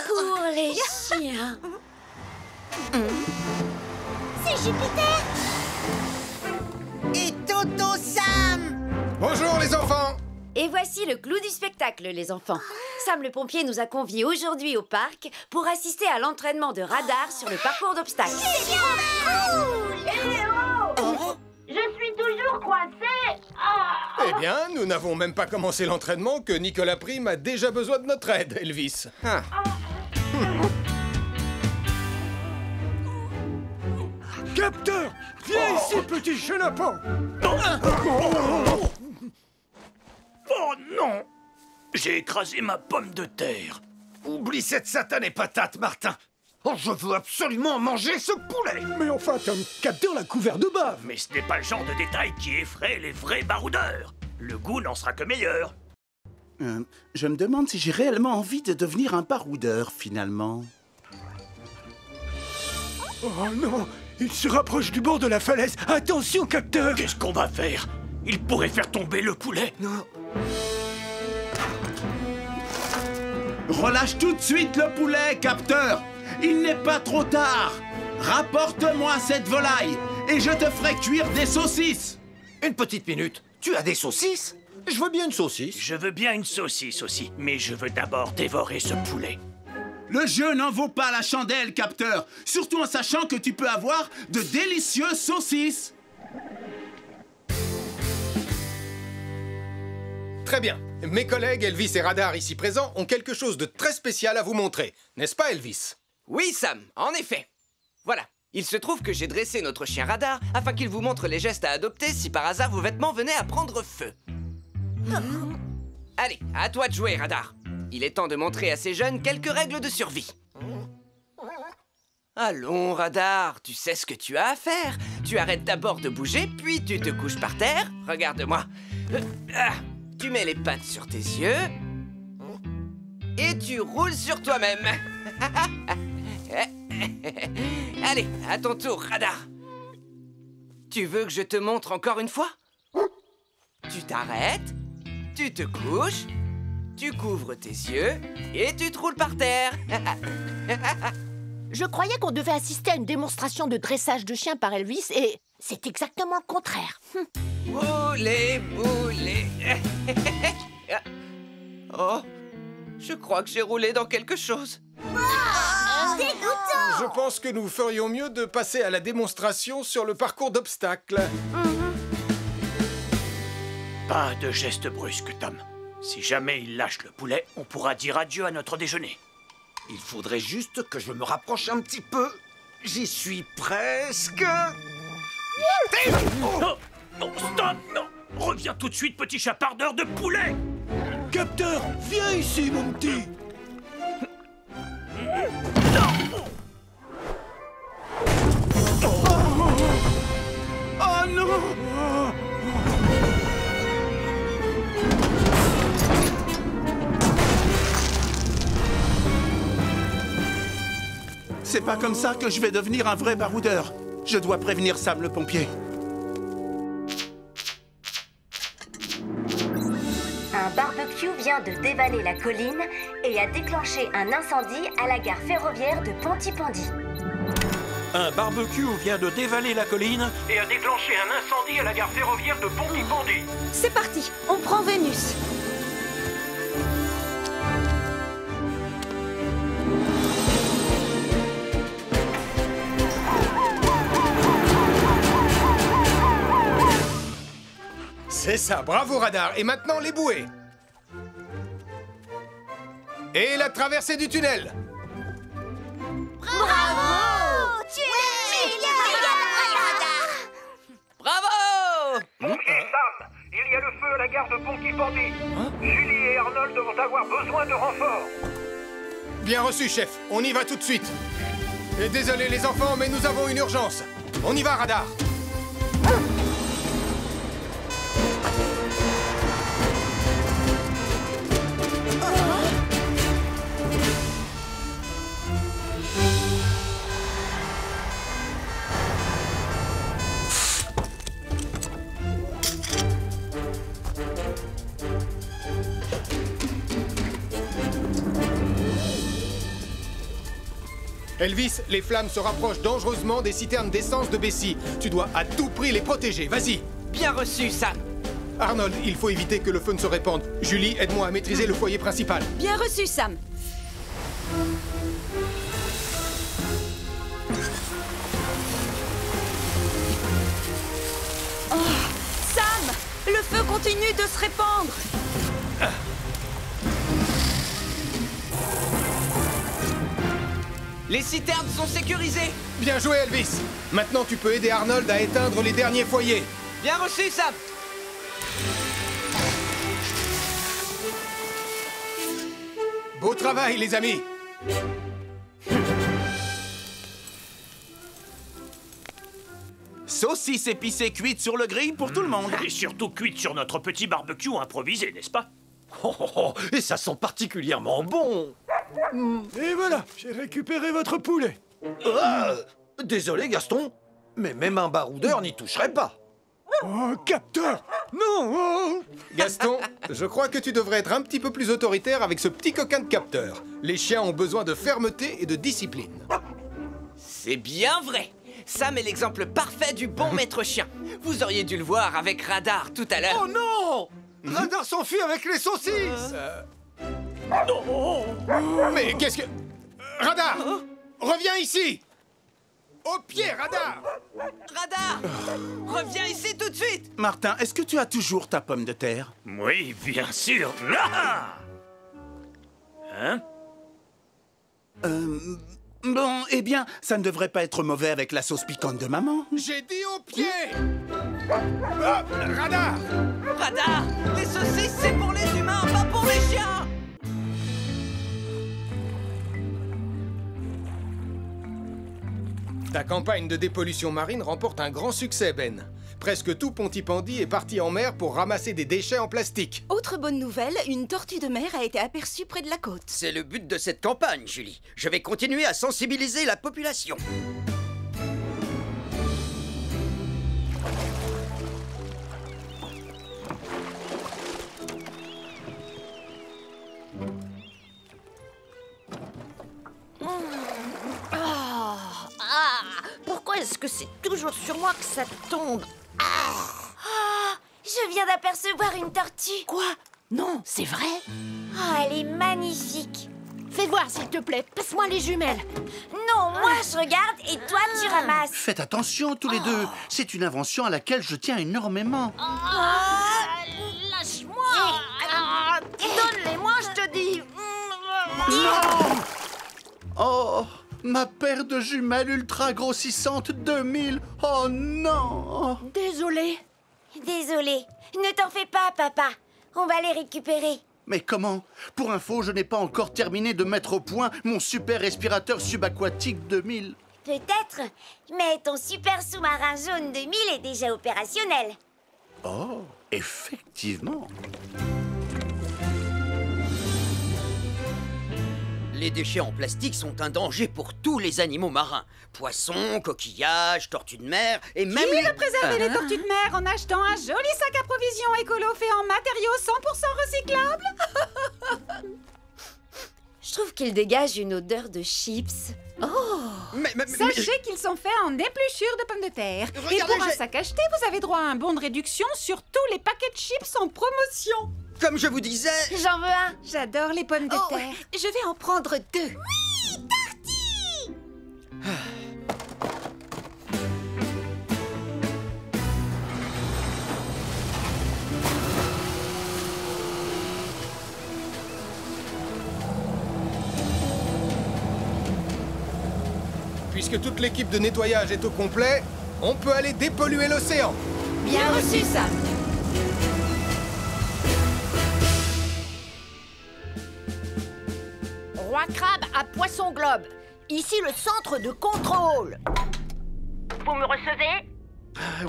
Pour les chiens. C'est Jupiter! Et Toto Sam! Bonjour les enfants! Et voici le clou du spectacle, les enfants. Sam le pompier nous a conviés aujourd'hui au parc pour assister à l'entraînement de radar sur le parcours d'obstacles. C'est cool! Eh oh! Je suis toujours coincée! Ah! Eh bien, nous n'avons même pas commencé l'entraînement que Nicolas Prime a déjà besoin de notre aide, Elvis. Capteur! Viens ici, petit chenapan! Oh non! J'ai écrasé ma pomme de terre. Oublie cette satanée patate, Martin. Oh, je veux absolument manger ce poulet. Mais enfin, Tom, capteur l'a couvert de bave. Mais ce n'est pas le genre de détail qui effraie les vrais baroudeurs. Le goût n'en sera que meilleur. Je me demande si j'ai réellement envie de devenir un baroudeur, finalement. Oh non! Il se rapproche du bord de la falaise. Attention, capteur! Qu'est-ce qu'on va faire? Il pourrait faire tomber le poulet. Non. Relâche tout de suite le poulet, capteur! Il n'est pas trop tard! Rapporte-moi cette volaille et je te ferai cuire des saucisses! Une petite minute. Tu as des saucisses? Je veux bien une saucisse. Je veux bien une saucisse aussi, mais je veux d'abord dévorer ce poulet. Le jeu n'en vaut pas la chandelle, capteur! Surtout en sachant que tu peux avoir de délicieuses saucisses! Très bien. Mes collègues Elvis et Radar ici présents ont quelque chose de très spécial à vous montrer. N'est-ce pas, Elvis? Oui, Sam, en effet. Voilà. Il se trouve que j'ai dressé notre chien Radar afin qu'il vous montre les gestes à adopter si par hasard vos vêtements venaient à prendre feu. Allez, à toi de jouer, Radar. Il est temps de montrer à ces jeunes quelques règles de survie. Allons, Radar, tu sais ce que tu as à faire. Tu arrêtes d'abord de bouger, puis tu te couches par terre. Regarde-moi. Tu mets les pattes sur tes yeux. Et tu roules sur toi-même. Allez, à ton tour, Radar. Tu veux que je te montre encore une fois? Tu t'arrêtes, tu te couches, tu couvres tes yeux et tu te roules par terre. Je croyais qu'on devait assister à une démonstration de dressage de chien par Elvis et c'est exactement le contraire. Boulet, boulet. Oh, je crois que j'ai roulé dans quelque chose. Dégoûtant! Je pense que nous ferions mieux de passer à la démonstration sur le parcours d'obstacles. Pas de geste brusque, Tom. Si jamais il lâche le poulet, on pourra dire adieu à notre déjeuner. Il faudrait juste que je me rapproche un petit peu. J'y suis presque. Oh, non, stop, non. Reviens tout de suite, petit chapardeur de poulet. Capteur, viens ici, mon petit. Oh non! C'est pas comme ça que je vais devenir un vrai baroudeur. Je dois prévenir Sam le pompier. Un barbecue vient de dévaler la colline et a déclenché un incendie à la gare ferroviaire de Pontypandy. Un barbecue vient de dévaler la colline Et a déclenché un incendie à la gare ferroviaire de Pontypandy. C'est parti, on prend Vénus. C'est ça, bravo Radar. Et maintenant les bouées. Et la traversée du tunnel. Bravo! Tu es génial! Bravo! Ok, Sam, il y a le feu à la gare de Pontypandy. Julie et Arnold vont avoir besoin de renforts. Bien reçu, chef. On y va tout de suite. Et désolé les enfants, mais nous avons une urgence. On y va, Radar. Elvis, les flammes se rapprochent dangereusement des citernes d'essence de Bessie. Tu dois à tout prix les protéger, vas-y. Bien reçu, Sam. Arnold, il faut éviter que le feu ne se répande. Julie, aide-moi à maîtriser le foyer principal. Bien reçu, Sam. Oh, Sam, le feu continue de se répandre. Les citernes sont sécurisées. Bien joué, Elvis. Maintenant, tu peux aider Arnold à éteindre les derniers foyers. Bien reçu, Sam. Beau travail, les amis. Saucisse épicée cuite sur le grill pour tout le monde. Et surtout cuite sur notre petit barbecue improvisé, n'est-ce pas? Et ça sent particulièrement bon. Et voilà, j'ai récupéré votre poulet. Désolé, Gaston, mais même un baroudeur n'y toucherait pas. Oh, capteur! Non! Oh. Gaston, je crois que tu devrais être un petit peu plus autoritaire avec ce petit coquin de capteur. Les chiens ont besoin de fermeté et de discipline. C'est bien vrai. Sam est l'exemple parfait du bon maître chien. Vous auriez dû le voir avec Radar tout à l'heure. Oh non! Radar s'enfuit avec les saucisses. Mais qu'est-ce que... Radar! Reviens ici! Au pied, Radar! Radar! Reviens ici tout de suite! Martin, est-ce que tu as toujours ta pomme de terre? Oui, bien sûr. Ah! Hein? Bon, eh bien, ça ne devrait pas être mauvais avec la sauce piquante de maman. J'ai dit au pied. Ah, radar. Radar! Les saucisses, c'est pour les humains, pas pour les chiens! Ta campagne de dépollution marine remporte un grand succès, Ben. Presque tout Pontypandy est parti en mer pour ramasser des déchets en plastique. Autre bonne nouvelle, une tortue de mer a été aperçue près de la côte. C'est le but de cette campagne, Julie. Je vais continuer à sensibiliser la population. Pourquoi est-ce que c'est toujours sur moi que ça tombe? Je viens d'apercevoir une tortue. Quoi? Non, c'est vrai? Oh, elle est magnifique. Fais voir, s'il te plaît. Passe-moi les jumelles. Non, moi je regarde et toi tu ramasses. Faites attention tous les deux. C'est une invention à laquelle je tiens énormément. Lâche-moi. Donne-les-moi, je te dis. Non! Oh, ma paire de jumelles ultra grossissantes 2000. Oh non! Désolée. Désolée. Ne t'en fais pas, papa. On va les récupérer. Mais comment? Pour info, je n'ai pas encore terminé de mettre au point mon super respirateur subaquatique 2000. Peut-être, mais ton super sous-marin jaune 2000 est déjà opérationnel. Oh, effectivement. Les déchets en plastique sont un danger pour tous les animaux marins. Poissons, coquillages, tortues de mer et même Qui va préserver les tortues de mer en achetant un joli sac à provisions écolo fait en matériaux 100% recyclables? Je trouve qu'il dégage une odeur de chips. Sachez qu'ils sont faits en épluchures de pommes de terre. Regardez, Et pour un sac acheté, vous avez droit à un bon de réduction sur tous les paquets de chips en promotion. Comme je vous disais... J'en veux un. J'adore les pommes de terre. Je vais en prendre 2. Oui, Tortue! Puisque toute l'équipe de nettoyage est au complet, on peut aller dépolluer l'océan. Bien reçu, Sam. Roi Crabe à Poisson Globe. Ici le centre de contrôle. Vous me recevez?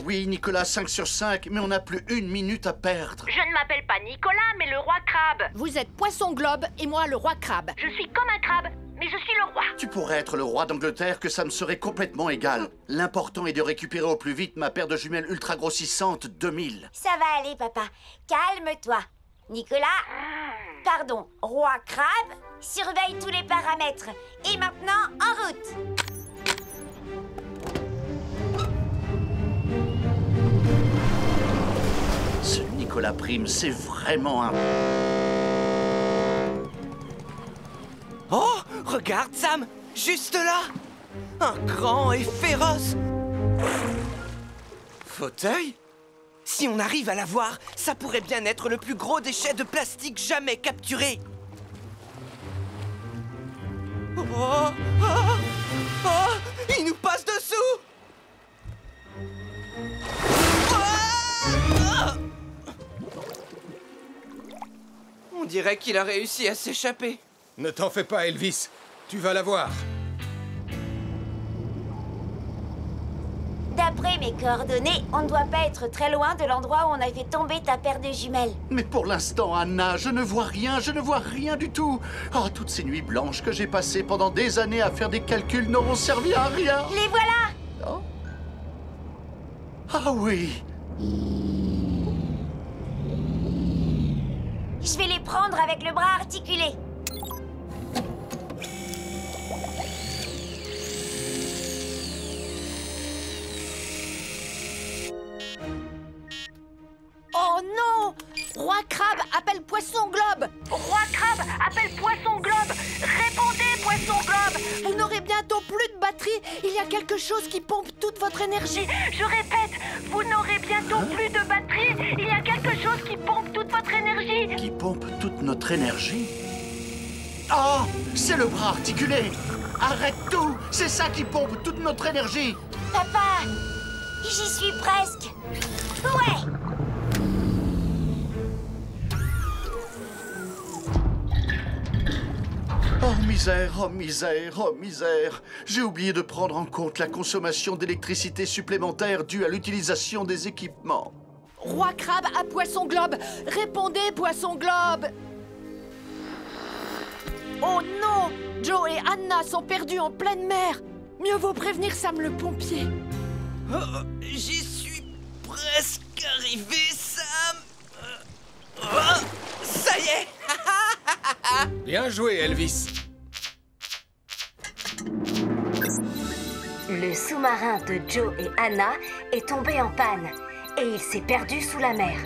Oui, Nicolas, 5 sur 5, mais on n'a plus 1 minute à perdre. Je ne m'appelle pas Nicolas, mais le roi Crabe. Vous êtes Poisson Globe et moi le Roi Crabe. Je suis comme un crabe, mais je suis le roi. Tu pourrais être le roi d'Angleterre, que ça me serait complètement égal. L'important est de récupérer au plus vite ma paire de jumelles ultra grossissantes 2000. Ça va aller, papa. Calme-toi. Nicolas, pardon, Roi Crabe, surveille tous les paramètres. Et maintenant, en route. Ce Nicolas Prime, c'est vraiment un... Oh, regarde, Sam! Juste là! Un grand et féroce... fauteuil? Si on arrive à l'avoir, ça pourrait bien être le plus gros déchet de plastique jamais capturé. Oh, oh, oh, il nous passe dessous! On dirait qu'il a réussi à s'échapper. Ne t'en fais pas, Elvis. Tu vas la voir. D'après mes coordonnées, on ne doit pas être très loin de l'endroit où on a fait tomber ta paire de jumelles. Mais pour l'instant, Anna, je ne vois rien du tout. Oh, toutes ces nuits blanches que j'ai passées pendant des années à faire des calculs n'auront servi à rien. Les voilà! Oh. Ah oui. Je vais les prendre avec le bras articulé. Oh non! Roi Crabe appelle Poisson Globe. Roi Crabe appelle Poisson Globe. Répondez, Poisson Globe. Vous n'aurez bientôt plus de batterie. Il y a quelque chose qui pompe toute votre énergie. Je répète, vous n'aurez bientôt plus de batterie. Il y a quelque chose qui pompe toute votre énergie. Qui pompe toute notre énergie? Ah, c'est le bras articulé. Arrête tout! C'est ça qui pompe toute notre énergie! Papa, j'y suis presque. Ouais. Oh misère, oh misère, oh misère! J'ai oublié de prendre en compte la consommation d'électricité supplémentaire due à l'utilisation des équipements. Roi Crabe à Poisson Globe! Répondez, Poisson Globe! Oh non! Joe et Anna sont perdus en pleine mer! Mieux vaut prévenir Sam le pompier. Oh, j'y suis presque arrivé, Sam. Ça y est. Bien joué, Elvis. Le sous-marin de Joe et Anna est tombé en panne et il s'est perdu sous la mer.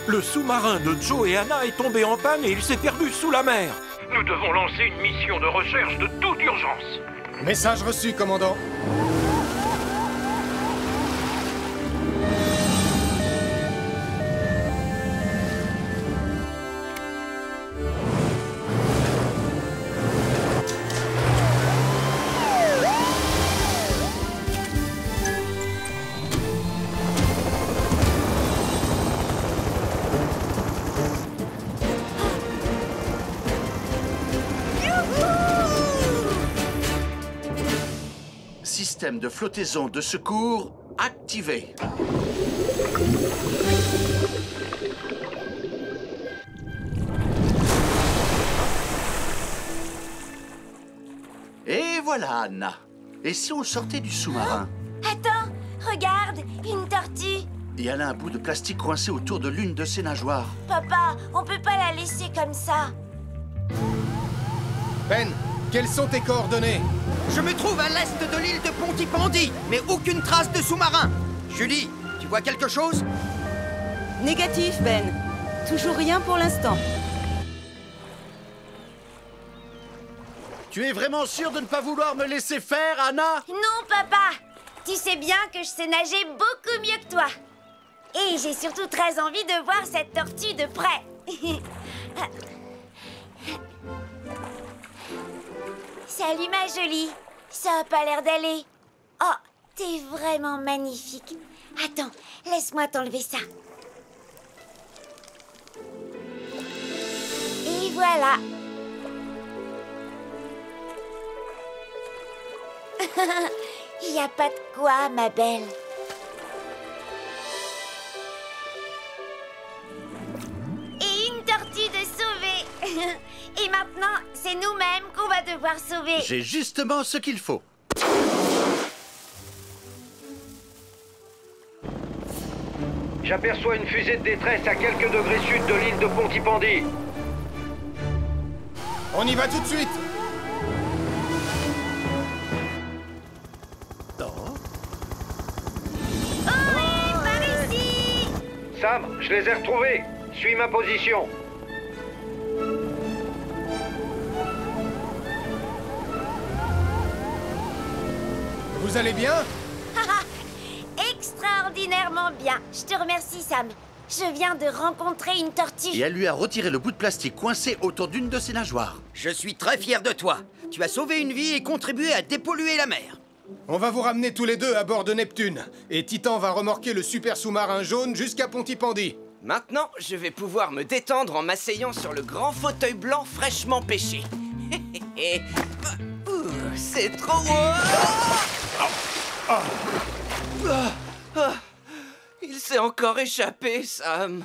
Le sous-marin de Joe et Anna est tombé en panne et il s'est perdu sous la mer. Nous devons lancer une mission de recherche de toute urgence. Message reçu, commandant. Système de flottaison de secours activé. Et voilà, Anna. Et si on sortait du sous-marin? Attends, regarde, une tortue. Et elle a un bout de plastique coincé autour de l'une de ses nageoires. Papa, on peut pas la laisser comme ça. Ben, quelles sont tes coordonnées? Je me trouve à l'est de l'île de Pontypandy, mais aucune trace de sous-marin. Julie, tu vois quelque chose? Négatif, Ben. Toujours rien pour l'instant. Tu es vraiment sûre de ne pas vouloir me laisser faire, Anna? Non, papa. Tu sais bien que je sais nager beaucoup mieux que toi. Et j'ai surtout très envie de voir cette tortue de près. Salut, ma jolie. Ça a pas l'air d'aller. Oh, t'es vraiment magnifique. Attends, laisse-moi t'enlever ça. Et voilà. Il n'y a pas de quoi, ma belle. Et une tortue de sauver. Et maintenant, c'est nous-mêmes qu'on va devoir sauver. J'ai justement ce qu'il faut. J'aperçois une fusée de détresse à quelques degrés sud de l'île de Pontypandy. On y va tout de suite. Sam, je les ai retrouvés. Suis ma position. Vous allez bien? Extraordinairement bien. Je te remercie, Sam. Je viens de rencontrer une tortue. Et elle lui a retiré le bout de plastique coincé autour d'une de ses nageoires. Je suis très fier de toi. Tu as sauvé une vie et contribué à dépolluer la mer. On va vous ramener tous les deux à bord de Neptune. Et Titan va remorquer le super sous-marin jaune jusqu'à Pontypandy. Maintenant, je vais pouvoir me détendre en m'asseyant sur le grand fauteuil blanc fraîchement pêché. C'est trop... Il s'est encore échappé, Sam.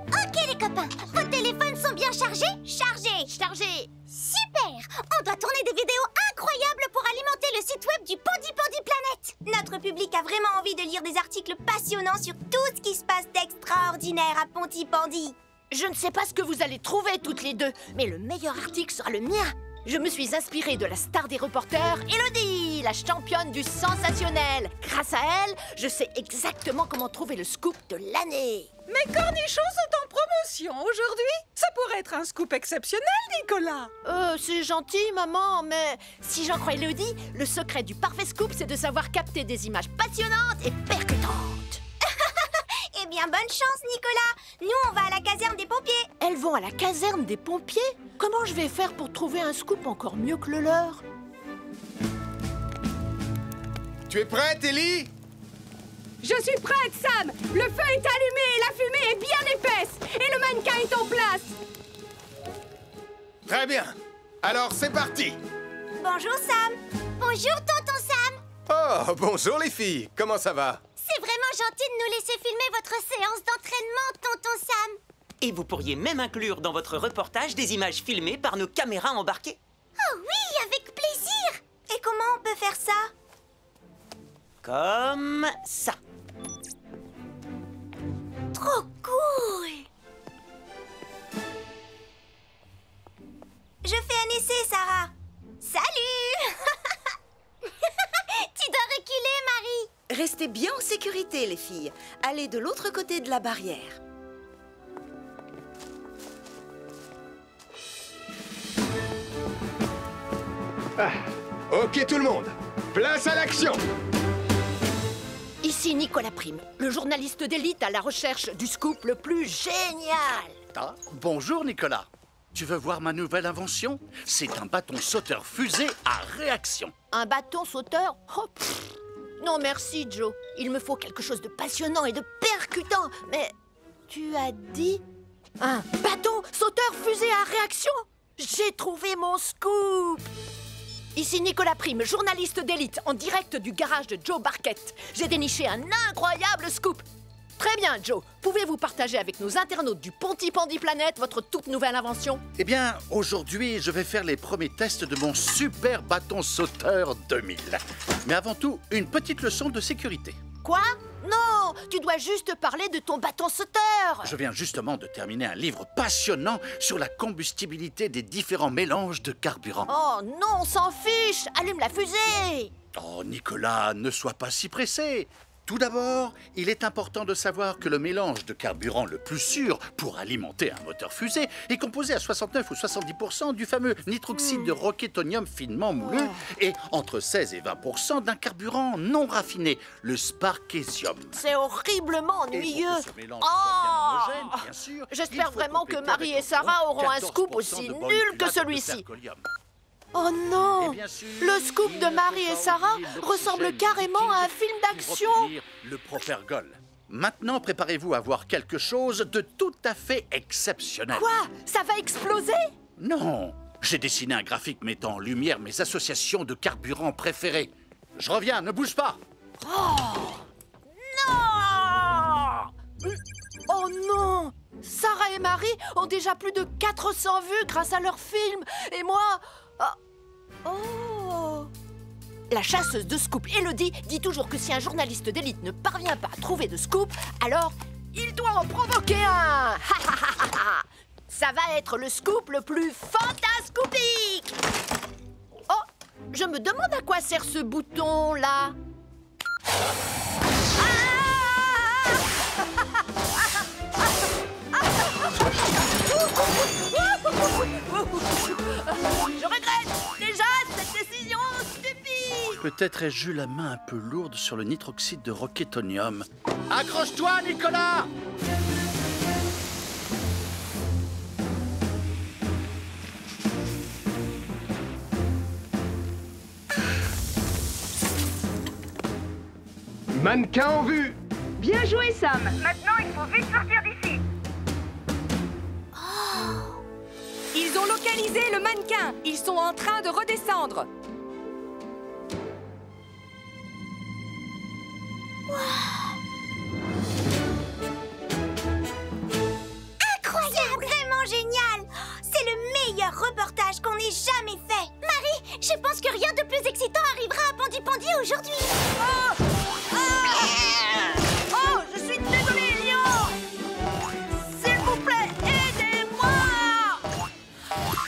Ok, les copains, vos téléphones sont bien chargés? Chargés! Chargé. Super! On doit tourner des vidéos incroyables pour alimenter le site web du Pontypandy Planet. Notre public a vraiment envie de lire des articles passionnants sur tout ce qui se passe d'extraordinaire à Pontypandy. Je ne sais pas ce que vous allez trouver toutes les deux, mais le meilleur article sera le mien. Je me suis inspirée de la star des reporters, Elodie, la championne du sensationnel. Grâce à elle, je sais exactement comment trouver le scoop de l'année. Mes cornichons sont en promotion aujourd'hui. Ça pourrait être un scoop exceptionnel, Nicolas. C'est gentil, maman, mais si j'en crois Elodie, le secret du parfait scoop, c'est de savoir capter des images passionnantes et percutantes. Eh bien, bonne chance, Nicolas. Nous, on va à la caserne des pompiers. Elles vont à la caserne des pompiers? Comment je vais faire pour trouver un scoop encore mieux que le leur? Tu es prête, Ellie? Je suis prête, Sam! Le feu est allumé et la fumée est bien épaisse! Et le mannequin est en place! Très bien. Alors, c'est parti. Bonjour, Sam. Bonjour, tonton Sam. Oh, bonjour les filles. Comment ça va? C'est vraiment gentil de nous laisser filmer votre séance d'entraînement, tonton Sam. Et vous pourriez même inclure dans votre reportage des images filmées par nos caméras embarquées. Oh oui, avec plaisir. Et comment on peut faire ça? Comme ça. Trop cool. Je fais un essai, Sarah. Salut. Tu dois reculer, Marie. Restez bien en sécurité, les filles. Allez de l'autre côté de la barrière. Ok tout le monde, place à l'action. Ici Nicolas Prime, le journaliste d'élite à la recherche du scoop le plus génial. Ah, bonjour Nicolas. Tu veux voir ma nouvelle invention? C'est un bâton sauteur fusée à réaction. Un bâton sauteur? Oh, non merci Joe, il me faut quelque chose de passionnant et de percutant. Mais tu as dit un bâton sauteur fusée à réaction? J'ai trouvé mon scoop. Ici Nicolas Prime, journaliste d'élite, en direct du garage de Joe Barquette. J'ai déniché un incroyable scoop. Très bien, Joe. Pouvez-vous partager avec nos internautes du Pontypandy Planet votre toute nouvelle invention? Eh bien, aujourd'hui, je vais faire les premiers tests de mon super bâton sauteur 2000. Mais avant tout, une petite leçon de sécurité. Quoi? Non, tu dois juste parler de ton bâton sauteur. Je viens justement de terminer un livre passionnant sur la combustibilité des différents mélanges de carburant. Oh non, on s'en fiche. Allume la fusée. Oh, Nicolas, ne sois pas si pressé. Tout d'abord, il est important de savoir que le mélange de carburant le plus sûr pour alimenter un moteur fusée est composé à 69 ou 70% du fameux nitroxyde de roquetonium finement mouleux et entre 16 et 20% d'un carburant non raffiné, le sparkésium. C'est horriblement ennuyeux. J'espère vraiment que Marie et Sarah auront un scoop aussi nul que celui-ci. Oh non! Le scoop de Marie et Sarah ressemble carrément à un film d'action! Le Propergol. Maintenant, préparez-vous à voir quelque chose de tout à fait exceptionnel. Quoi? Ça va exploser? Non! J'ai dessiné un graphique mettant en lumière mes associations de carburants préférées. Je reviens, ne bouge pas! Oh! Non! Oh non! Sarah et Marie ont déjà plus de 400 vues grâce à leur film. Et moi... Oh! La chasseuse de scoop, Elodie, dit toujours que si un journaliste d'élite ne parvient pas à trouver de scoop, alors il doit en provoquer un! Ça va être le scoop le plus fantascoopique! Oh! Je me demande à quoi sert ce bouton-là. Je regrette déjà cette décision stupide. Peut-être ai-je eu la main un peu lourde sur le nitroxyde de roquetonium. Accroche-toi, Nicolas! Mannequin en vue. Bien joué, Sam. Maintenant, il faut vite sortir d'ici. Ils ont localisé le mannequin. Ils sont en train de redescendre. Incroyable! Vraiment génial! C'est le meilleur reportage qu'on ait jamais fait. Marie, je pense que rien de plus excitant arrivera à Pontypandy aujourd'hui. Oh! Oh! Je suis désolée, Lion! S'il vous plaît, aidez-moi!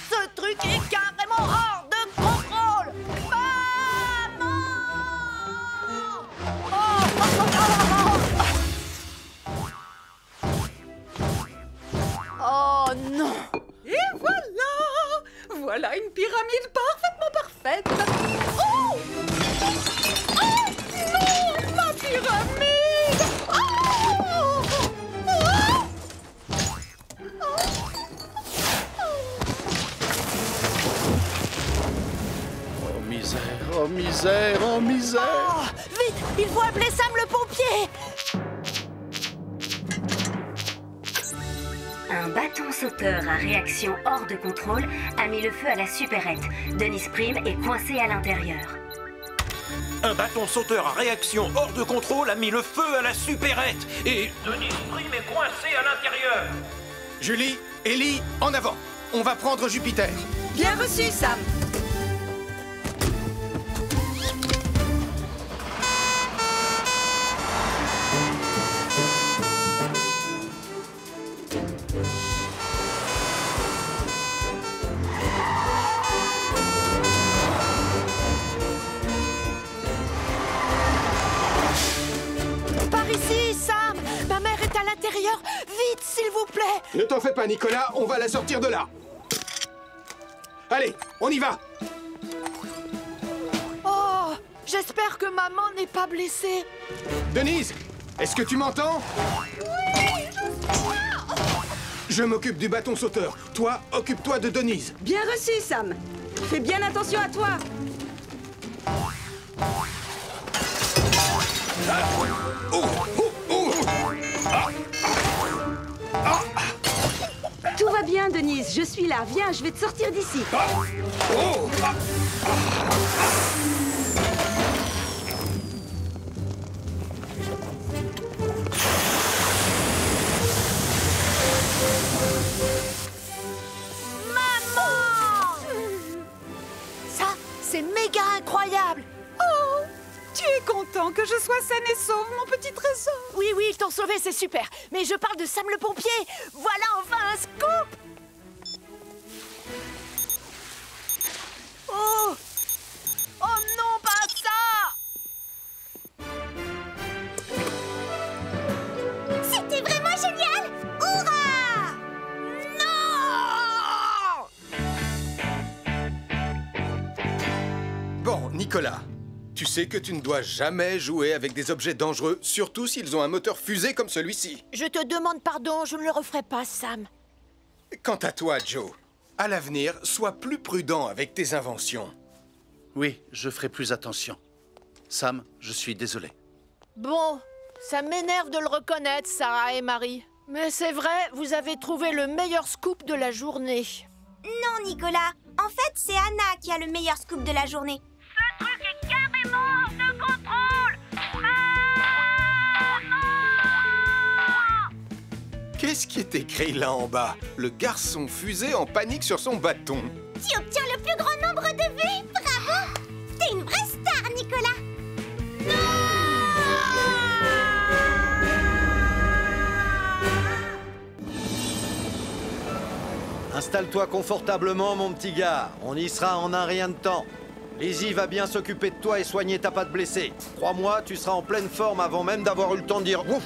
Ce truc est carrément hors de contrôle! misère, en misère. Oh, vite, il faut appeler Sam le pompier. Un bâton sauteur à réaction hors de contrôle a mis le feu à la supérette. Denise Prime est coincée à l'intérieur. Un bâton sauteur à réaction hors de contrôle a mis le feu à la supérette. Et Denise Prime est coincée à l'intérieur. Julie, Ellie, en avant. On va prendre Jupiter. Bien reçu, Sam. Par ici, Sam. Ma mère est à l'intérieur. Vite, s'il vous plaît. Ne t'en fais pas, Nicolas, on va la sortir de là. Allez, on y va. Oh, j'espère que maman n'est pas blessée. Denise, est-ce que tu m'entends? Oui, je m'occupe du bâton sauteur. Toi, occupe-toi de Denise. Bien reçu, Sam. Fais bien attention à toi. Tout va bien, Denise. Je suis là. Viens, je vais te sortir d'ici. Ça, c'est méga incroyable. Oh, tu es content que je sois saine et sauve, mon petit trésor? Oui, oui, ils t'ont sauvé, c'est super. Mais je parle de Sam le pompier. Voilà enfin un scoop. Oh! Oh non, pas ça! C'était vraiment génial! Hurrah! Non! Bon, Nicolas, tu sais que tu ne dois jamais jouer avec des objets dangereux, surtout s'ils ont un moteur fusée comme celui-ci. Je te demande pardon, je ne le referai pas, Sam. Quant à toi, Joe, à l'avenir, sois plus prudent avec tes inventions. Oui, je ferai plus attention. Sam, je suis désolé. Bon, ça m'énerve de le reconnaître, Sarah et Marie. Mais c'est vrai, vous avez trouvé le meilleur scoop de la journée. Non, Nicolas. En fait, c'est Anna qui a le meilleur scoop de la journée. Ce truc est carrément hors de contrôle. Qu'est-ce qui est écrit là en bas? Le garçon fusée en panique sur son bâton. Tu obtiens le plus grand nombre de vues. Bravo! T'es une vraie star, Nicolas. Installe-toi confortablement, mon petit gars. On y sera en un rien de temps. Lizzie va bien s'occuper de toi et soigner ta patte blessée. Crois-moi, tu seras en pleine forme avant même d'avoir eu le temps de dire ouf.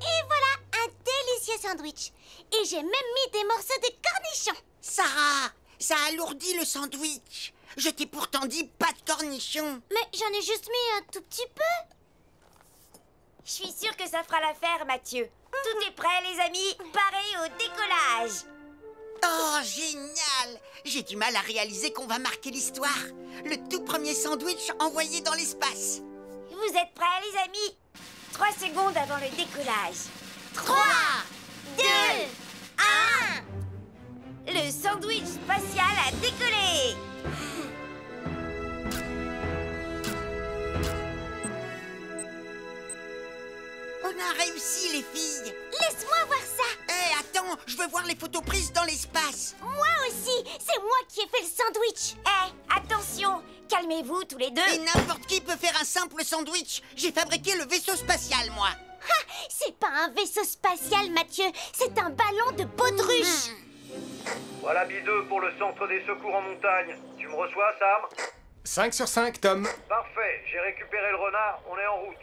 Et voilà, un délicieux sandwich. Et j'ai même mis des morceaux de cornichons. Sarah, ça alourdit le sandwich. Je t'ai pourtant dit pas de cornichons. Mais j'en ai juste mis un tout petit peu. Je suis sûre que ça fera l'affaire, Mathieu. Tout est prêt, les amis. Pareil au décollage. Oh, génial! J'ai du mal à réaliser qu'on va marquer l'histoire. Le tout premier sandwich envoyé dans l'espace. Vous êtes prêts, les amis? 3 secondes avant le décollage. 3, 2, 1. Le sandwich spatial a décollé. On a réussi, les filles. Laisse-moi voir ça. Hé, attends, je veux voir les photos prises dans l'espace. Moi aussi, c'est moi qui ai fait le sandwich. Attention, calmez-vous tous les deux. Et n'importe qui peut faire un simple sandwich. J'ai fabriqué le vaisseau spatial, moi. Ah, c'est pas un vaisseau spatial, Mathieu. C'est un ballon de baudruche. Voilà Bideux pour le centre des secours en montagne. Tu me reçois, Sam? 5 sur 5, Tom. Parfait, j'ai récupéré le renard, on est en route.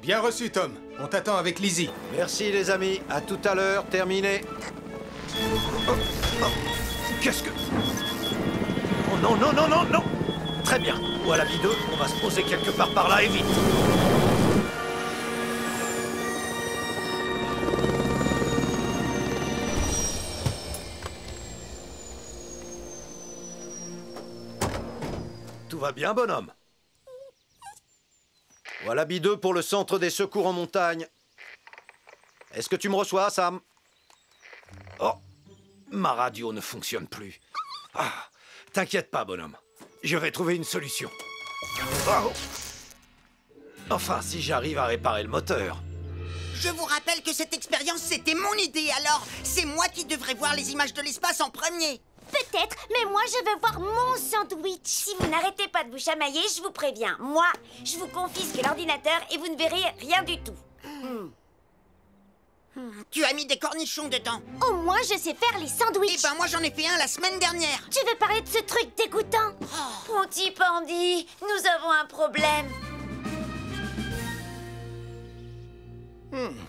Bien reçu, Tom. On t'attend avec Lizzie. Merci, les amis. À tout à l'heure. Terminé. Qu'est-ce que... Oh non, non, non, non, non. Très bien. Voilà Bideux, on va se poser quelque part par là et vite. tout va bien, bonhomme. Wallaby 2 pour le centre des secours en montagne. Est-ce que tu me reçois, Sam? Oh, ma radio ne fonctionne plus. Ah, t'inquiète pas, bonhomme. Je vais trouver une solution. Oh. Enfin, si j'arrive à réparer le moteur. Je vous rappelle que cette expérience, c'était mon idée, alors c'est moi qui devrais voir les images de l'espace en premier. Peut-être, mais moi je veux voir mon sandwich. Si vous n'arrêtez pas de vous chamailler, je vous préviens. Moi, je vous confisque l'ordinateur et vous ne verrez rien du tout. Tu as mis des cornichons dedans. Au moins je sais faire les sandwichs. Eh ben moi j'en ai fait un la semaine dernière. Tu veux parler de ce truc dégoûtant? Pontypandy, nous avons un problème.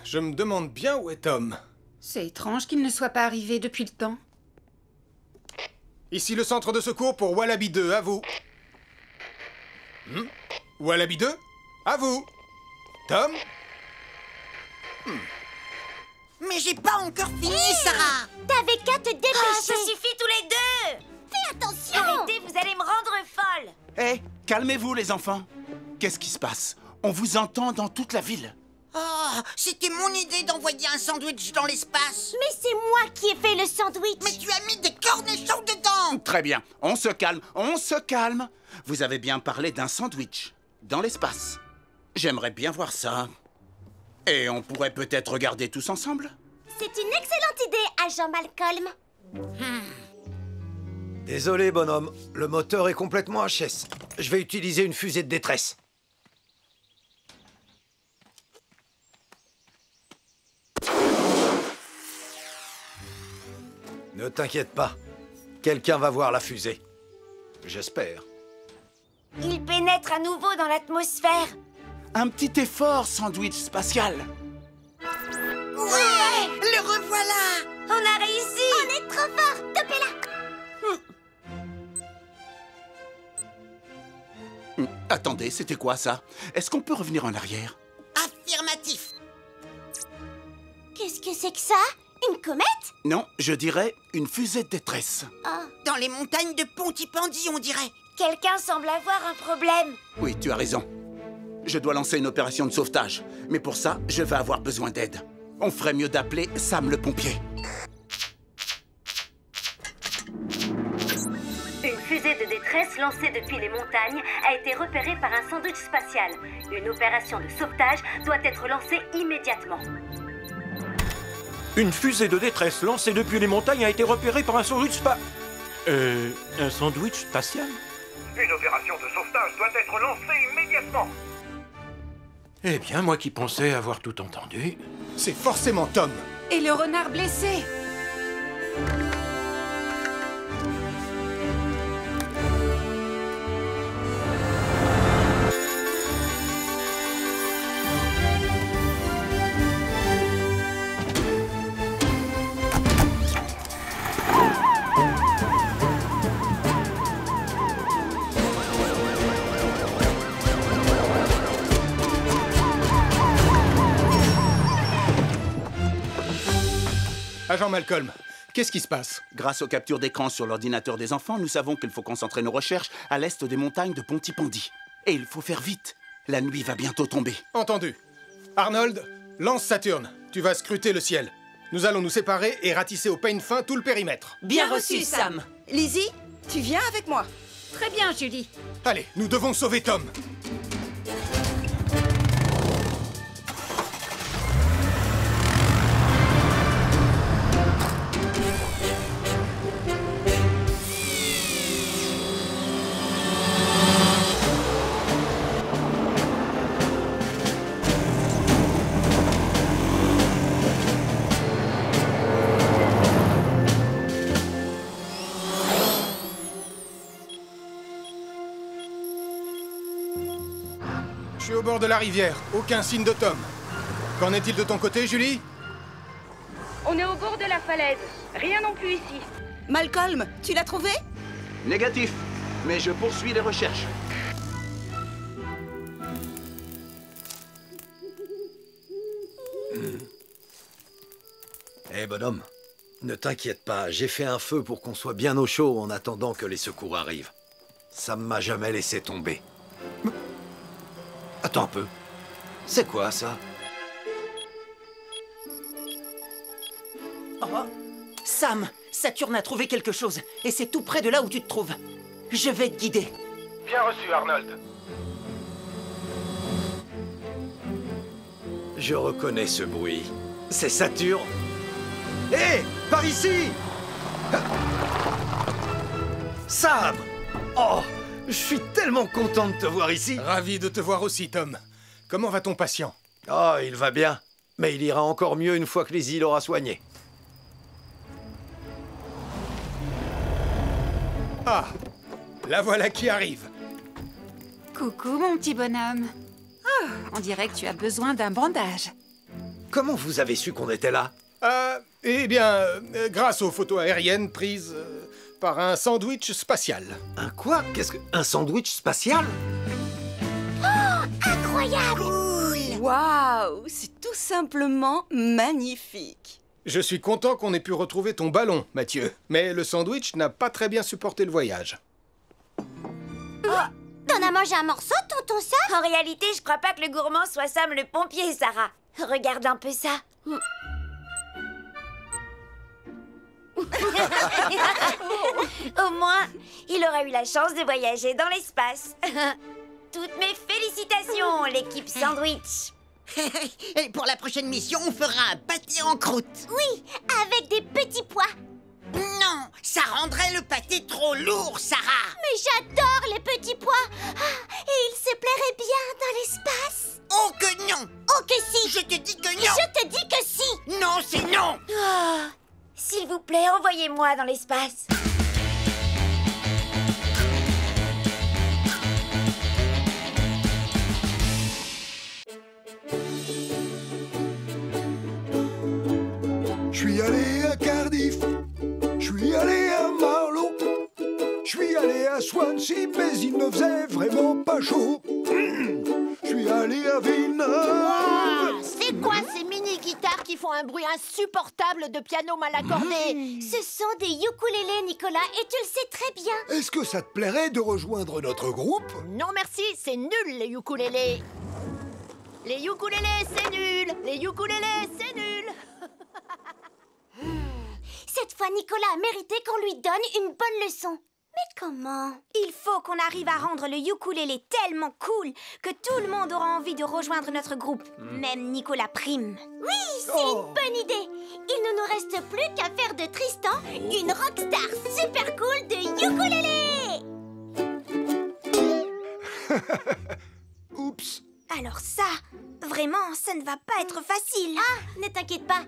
Je me demande bien où est Tom. C'est étrange qu'il ne soit pas arrivé depuis le temps. Ici le centre de secours pour Wallaby 2, à vous. Wallaby 2, à vous. Tom? Mais j'ai pas encore fini, Sarah. T'avais qu'à te dépêcher. Ça suffit tous les deux. Fais attention. Arrêtez, vous allez me rendre folle. Hé, calmez-vous les enfants. Qu'est-ce qui se passe? On vous entend dans toute la ville. Oh, c'était mon idée d'envoyer un sandwich dans l'espace. Mais c'est moi qui ai fait le sandwich. Mais tu as mis des cornichons dedans. Très bien, on se calme, on se calme. Vous avez bien parlé d'un sandwich dans l'espace. J'aimerais bien voir ça. Et on pourrait peut-être regarder tous ensemble? C'est une excellente idée, agent Malcolm. Désolé, bonhomme. Le moteur est complètement HS. Je vais utiliser une fusée de détresse. Ne t'inquiète pas. Quelqu'un va voir la fusée. J'espère. Il pénètre à nouveau dans l'atmosphère. Un petit effort, sandwich spatial. Ouais, le revoilà. On a réussi. On est trop fort. Topez-la. Attendez, c'était quoi ça? Est-ce qu'on peut revenir en arrière? Affirmatif. Qu'est-ce que c'est que ça? Une comète? Non, je dirais une fusée de détresse. Dans les montagnes de Pontypandy, on dirait. Quelqu'un semble avoir un problème. Oui, tu as raison. Je dois lancer une opération de sauvetage. Mais pour ça, je vais avoir besoin d'aide. On ferait mieux d'appeler Sam le pompier. Une fusée de détresse lancée depuis les montagnes a été repérée par un sandwich spatial. Une opération de sauvetage doit être lancée immédiatement. Une fusée de détresse lancée depuis les montagnes a été repérée par un sandwich un sandwich spatial? Une opération de sauvetage doit être lancée immédiatement. Eh bien, moi qui pensais avoir tout entendu... C'est forcément Tom. Et le renard blessé? Agent Malcolm, qu'est-ce qui se passe? Grâce aux captures d'écran sur l'ordinateur des enfants, nous savons qu'il faut concentrer nos recherches à l'est des montagnes de Pontypandy. Et il faut faire vite. La nuit va bientôt tomber. Entendu. Arnold, lance Saturne. Tu vas scruter le ciel. Nous allons nous séparer et ratisser au peigne fin tout le périmètre. Bien reçu, Sam. Lizzie, tu viens avec moi. Très bien, Julie. Allez, nous devons sauver Tom. Je suis au bord de la rivière. Aucun signe de Tom. Qu'en est-il de ton côté, Julie? On est au bord de la falaise. Rien non plus ici. Malcolm, tu l'as trouvé? Négatif, mais je poursuis les recherches. Eh bonhomme, ne t'inquiète pas, j'ai fait un feu pour qu'on soit bien au chaud en attendant que les secours arrivent. Ça m'a jamais laissé tomber. Attends un peu. C'est quoi, ça? Oh. Sam, Saturne a trouvé quelque chose, et c'est tout près de là où tu te trouves. Je vais te guider. Bien reçu, Arnold. Je reconnais ce bruit. C'est Saturne. Hé, par ici! Sam! Oh, je suis tellement content de te voir ici. Ravi de te voir aussi, Tom. Comment va ton patient? Oh, il va bien. Mais il ira encore mieux une fois que Lizzie l'aura soigné. Ah, la voilà qui arrive. Coucou, mon petit bonhomme. Oh, on dirait que tu as besoin d'un bandage. Comment vous avez su qu'on était là? Eh bien, grâce aux photos aériennes prises par un sandwich spatial. Un quoi? Qu'est-ce que... Un sandwich spatial? Oh, incroyable! Waouh, c'est tout simplement magnifique. Je suis content qu'on ait pu retrouver ton ballon, Mathieu. Mais le sandwich n'a pas très bien supporté le voyage. T'en as mangé un morceau, tonton Sam? En réalité, je crois pas que le gourmand soit Sam le pompier, Sarah. Regarde un peu ça. Au moins, il aura eu la chance de voyager dans l'espace. Toutes mes félicitations, l'équipe Sandwich. Et pour la prochaine mission, on fera un pâté en croûte. Oui, avec des petits pois. Non, ça rendrait le pâté trop lourd, Sarah. Mais j'adore les petits pois. Et ils se plairaient bien dans l'espace. Oh que non. Oh que si. Je te dis que non. Je te dis que si. Non, c'est non. Oh, s'il vous plaît, envoyez-moi dans l'espace. Je suis allé à Cardiff, je suis allé à Marlow, je suis allé à Swansea, mais il ne faisait vraiment pas chaud. Je suis allé à Villeneuve. C'est quoi ces mini-guitares qui font un bruit insupportable de piano mal accordé? Ce sont des ukulélés, Nicolas, et tu le sais très bien. Est-ce que ça te plairait de rejoindre notre groupe? Non merci, c'est nul les ukulélés. Les ukulélés, c'est nul. Les ukulélés, c'est nul. Cette fois, Nicolas a mérité qu'on lui donne une bonne leçon. Mais comment? Il faut qu'on arrive à rendre le ukulélé tellement cool que tout le monde aura envie de rejoindre notre groupe. Même Nicolas Prime. Oui, c'est une bonne idée. Il ne nous reste plus qu'à faire de Tristan une rockstar super cool de ukulélé. Oups. Alors ça, vraiment, ça ne va pas être facile. Ah, ne t'inquiète pas.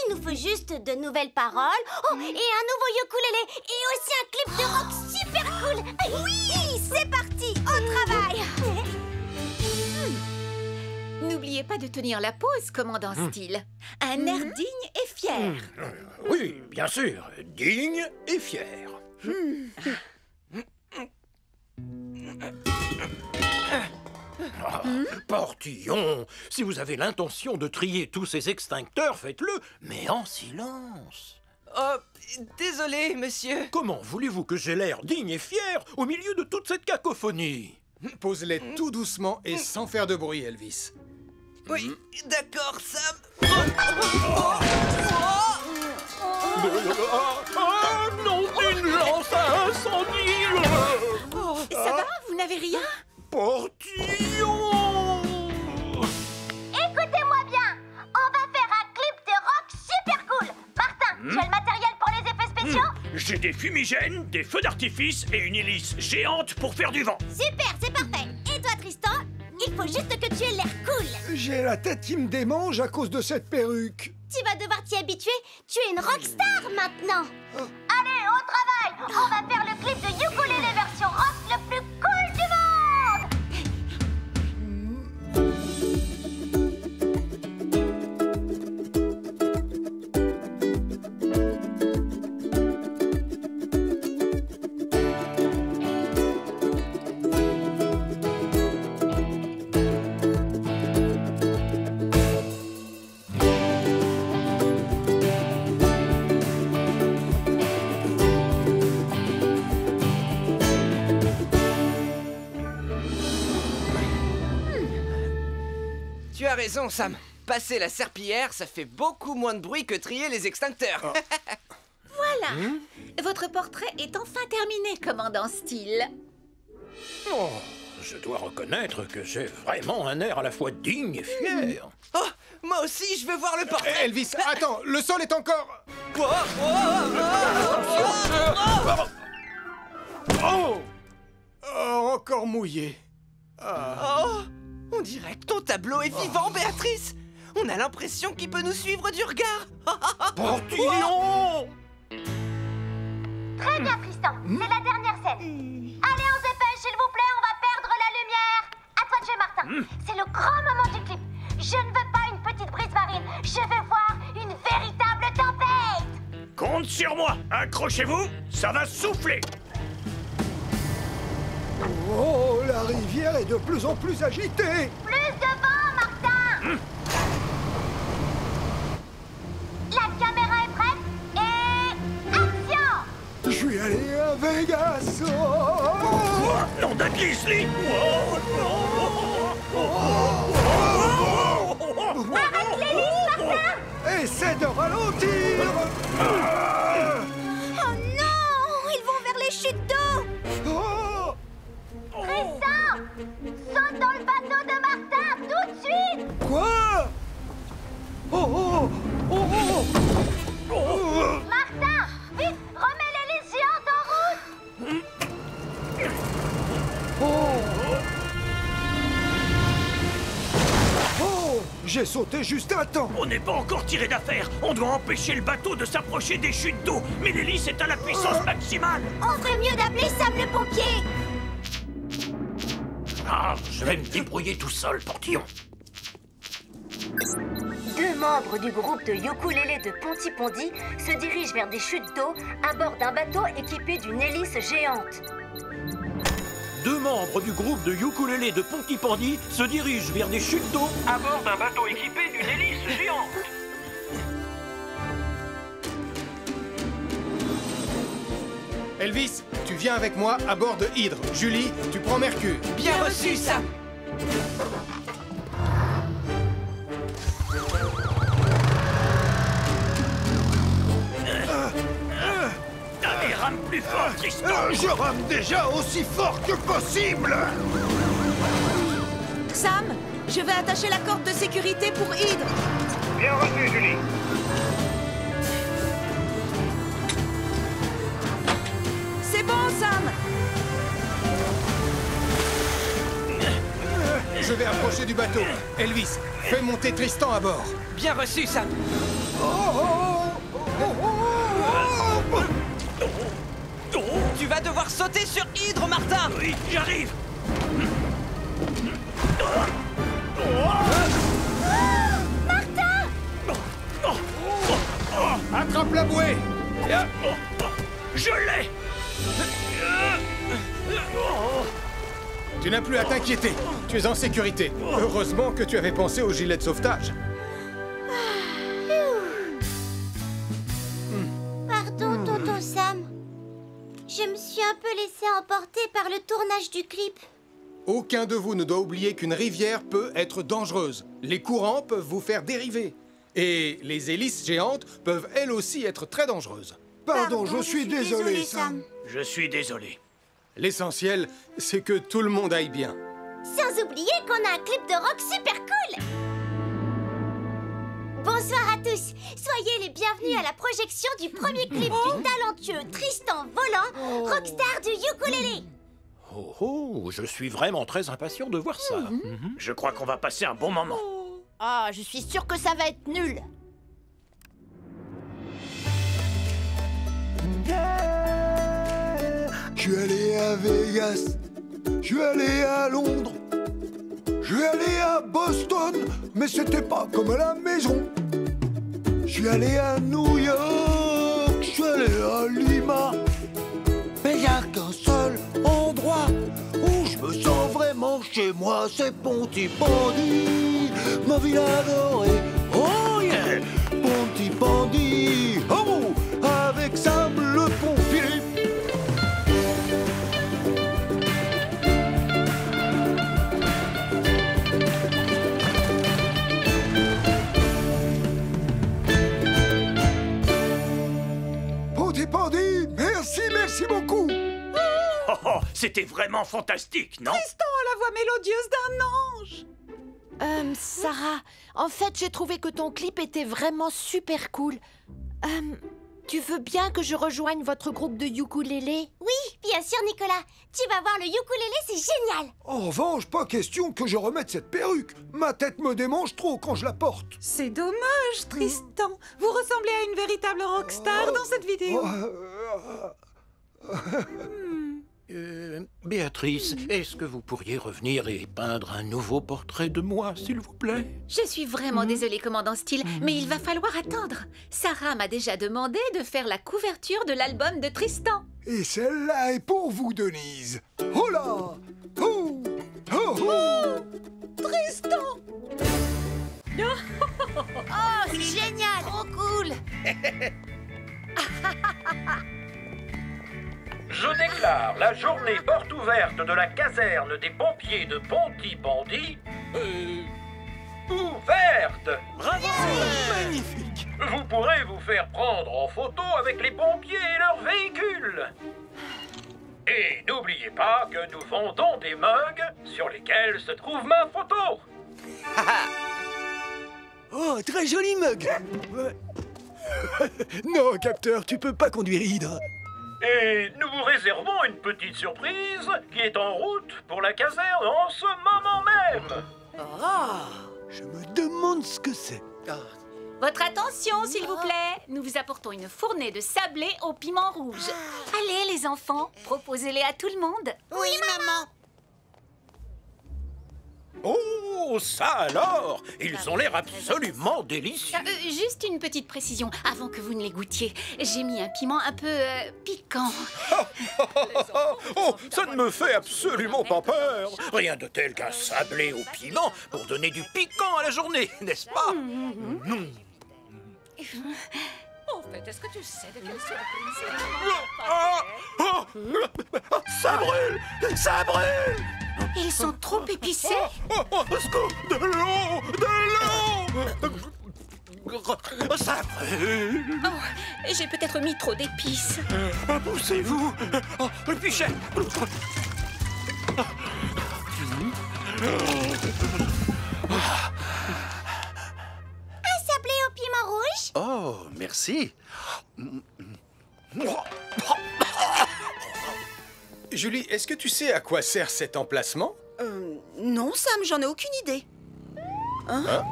Il nous faut juste de nouvelles paroles. Oh, et un nouveau ukulélé. Et aussi un clip de rock super cool. Oui, c'est parti, au travail. N'oubliez pas de tenir la pause, commandant Steele. Un air digne et fier. Oui, bien sûr. Digne et fier. Portillon, si vous avez l'intention de trier tous ces extincteurs, faites-le, mais en silence. Oh, désolé, monsieur. Comment voulez-vous que j'ai l'air digne et fier au milieu de toute cette cacophonie? Pose-les tout doucement et sans faire de bruit, Elvis. Oui, d'accord, Sam. Ah non, une lance à incendie! Ça va, vous n'avez rien? Portillon! Écoutez-moi bien. On va faire un clip de rock super cool. Martin, tu as le matériel pour les effets spéciaux? J'ai des fumigènes, des feux d'artifice et une hélice géante pour faire du vent. Super, c'est parfait. Et toi, Tristan? Il faut juste que tu aies l'air cool. J'ai la tête qui me démange à cause de cette perruque. Tu vas devoir t'y habituer. Tu es une rockstar maintenant. Allez, au travail. On va faire le clip de ukulélé version rock le plus cool du monde. Tu as raison, Sam. Passer la serpillière, ça fait beaucoup moins de bruit que trier les extincteurs. Voilà. Votre portrait est enfin terminé, commandant Steele. Oh, je dois reconnaître que j'ai vraiment un air à la fois digne et fier. Oh, moi aussi, je veux voir le portrait. Elvis, attends, le sol est encore... Oh, encore mouillé. Oh, on dirait que ton tableau est vivant, Béatrice. On a l'impression qu'il peut nous suivre du regard. Portillon! Très bien, Tristan. C'est la dernière scène. Allez, on se dépêche, s'il vous plaît, on va perdre la lumière. À toi de jouer, Martin. C'est le grand moment du clip. Je ne veux pas une petite brise marine. Je veux voir une véritable tempête. Compte sur moi. Accrochez-vous, ça va souffler. Oh, la rivière est de plus en plus agitée. Plus de vent, Martin. La caméra est prête et... action. Je suis allé à Vegas. Nom de Grizzly. Arrête l'hélice, Martin. Essaie de ralentir. Oh non, ils vont vers les chutes d'eau. Tristan, saute dans le bateau de Martin, tout de suite. Quoi? Martin, vite, remets l'hélice géante en route. J'ai sauté juste à temps. On n'est pas encore tiré d'affaire. On doit empêcher le bateau de s'approcher des chutes d'eau. Mais l'hélice est à la puissance maximale. On ferait mieux d'appeler Sam le pompier. Ah, je vais me débrouiller tout seul, Portillon. 2 membres du groupe de ukulélé de Pontypondi se dirigent vers des chutes d'eau à bord d'un bateau équipé d'une hélice géante. 2 membres du groupe de ukulélé de Pontypondi se dirigent vers des chutes d'eau À bord d'un bateau équipé d'une hélice géante. Elvis, tu viens avec moi à bord de Hydre. Julie, tu prends Mercure. Bien reçu, Sam. Allez, rame plus fort, Tristan. Je rame déjà aussi fort que possible. Sam, je vais attacher la corde de sécurité pour Hydre. Bien reçu, Julie. C'est bon, Sam. Je vais approcher du bateau. Elvis, fais monter Tristan à bord. Bien reçu, Sam. Tu vas devoir sauter sur Hydre, Martin. Oui, j'arrive. Attrape la bouée. Je l'ai. Tu n'as plus à t'inquiéter. Tu es en sécurité. Heureusement que tu avais pensé au gilet de sauvetage. Pardon, tonton Sam. Je me suis un peu laissé emporter par le tournage du clip. Aucun de vous ne doit oublier qu'une rivière peut être dangereuse. Les courants peuvent vous faire dériver. Et les hélices géantes peuvent elles aussi être très dangereuses. Pardon, je suis désolé, Sam. Je suis désolé. L'essentiel, c'est que tout le monde aille bien. Sans oublier qu'on a un clip de rock super cool. Bonsoir à tous. Soyez les bienvenus à la projection du premier clip du talentueux Tristan Volant, rockstar du ukulélé. Oh, oh, je suis vraiment très impatient de voir ça. Je crois qu'on va passer un bon moment. Ah, je suis sûre que ça va être nul. Je suis allé à Vegas, je suis allé à Londres, je suis allé à Boston, mais c'était pas comme à la maison. Je suis allé à New York, je suis allé à Lima, mais il n'y a qu'un seul endroit où je me sens vraiment chez moi, c'est Pontypondi, ma ville adorée. Oh yeah, Pontypondi, oh, avec Sam le pompier. C'était vraiment fantastique, non? Tristan a la voix mélodieuse d'un ange. Sarah, en fait, j'ai trouvé que ton clip était vraiment super cool. Tu veux bien que je rejoigne votre groupe de ukulélé? Oui, bien sûr, Nicolas. Tu vas voir, le ukulélé, c'est génial. En revanche, pas question que je remette cette perruque. Ma tête me démange trop quand je la porte. C'est dommage, Tristan. Vous ressemblez à une véritable rockstar dans cette vidéo. Béatrice, est-ce que vous pourriez revenir et peindre un nouveau portrait de moi, s'il vous plaît? Je suis vraiment désolée, commandant Steele, mais il va falloir attendre. Sarah m'a déjà demandé de faire la couverture de l'album de Tristan. Et celle-là est pour vous, Denise. Oh là! Oh! Oh! Oh! Tristan! Oh, c'est génial! Trop cool! Je déclare la journée porte ouverte de la caserne des pompiers de Pontypandy ouverte. Bravo! Magnifique! Vous pourrez vous faire prendre en photo avec les pompiers et leurs véhicules. Et n'oubliez pas que nous vendons des mugs sur lesquels se trouve ma photo. Oh, très joli mug! Non, capteur, tu peux pas conduire Hydre. Et nous vous réservons une petite surprise qui est en route pour la caserne en ce moment même. Ah, je me demande ce que c'est. Votre attention, s'il vous plaît. Nous vous apportons une fournée de sablés au piment rouge. Allez, les enfants, proposez-les à tout le monde. Oui, maman. Oh, ça alors! Ils ont l'air absolument délicieux. Juste une petite précision, avant que vous ne les goûtiez. J'ai mis un piment un peu piquant. Oh, ça ne me fait absolument pas peur. Rien de tel qu'un sablé au piment pour donner du piquant à la journée, n'est-ce pas? En fait, est-ce que tu sais de quelle surprise Ça brûle! Ça brûle! Ils sont trop épicés. Au secours! De l'eau! De l'eau! Ça brûle! Oh, j'ai peut-être mis trop d'épices. Poussez-vous! Oh, le pichet! Un sablé au piment rouge? Oh, merci. Julie, est-ce que tu sais à quoi sert cet emplacement? Non, Sam, j'en ai aucune idée. Hein?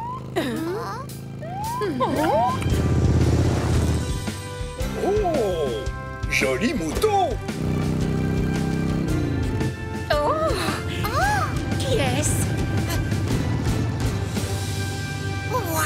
Oh! Joli mouton! Oh! Qui est-ce? Waouh!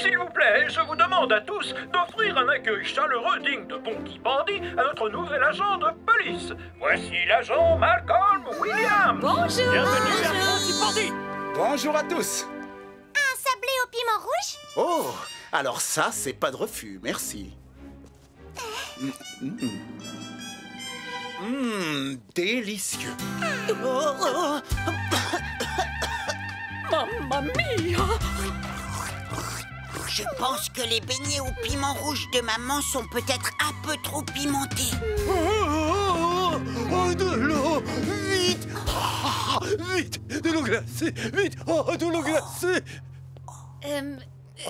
S'il vous plaît, je vous demande à tous d'offrir un accueil chaleureux digne de Pontypandy à notre nouvel agent de police. Voici l'agent Malcolm Williams. Bonjour. Bienvenue à Pontypandy. Bonjour à tous. Un sablé au piment rouge? Oh, alors ça, c'est pas de refus, merci. Délicieux. Mamma mia! Je pense que les beignets au piment rouge de maman sont peut-être un peu trop pimentés. Oh, de l'eau! Vite! Vite! De l'eau glacée! Vite! Oh, de l'eau glacée!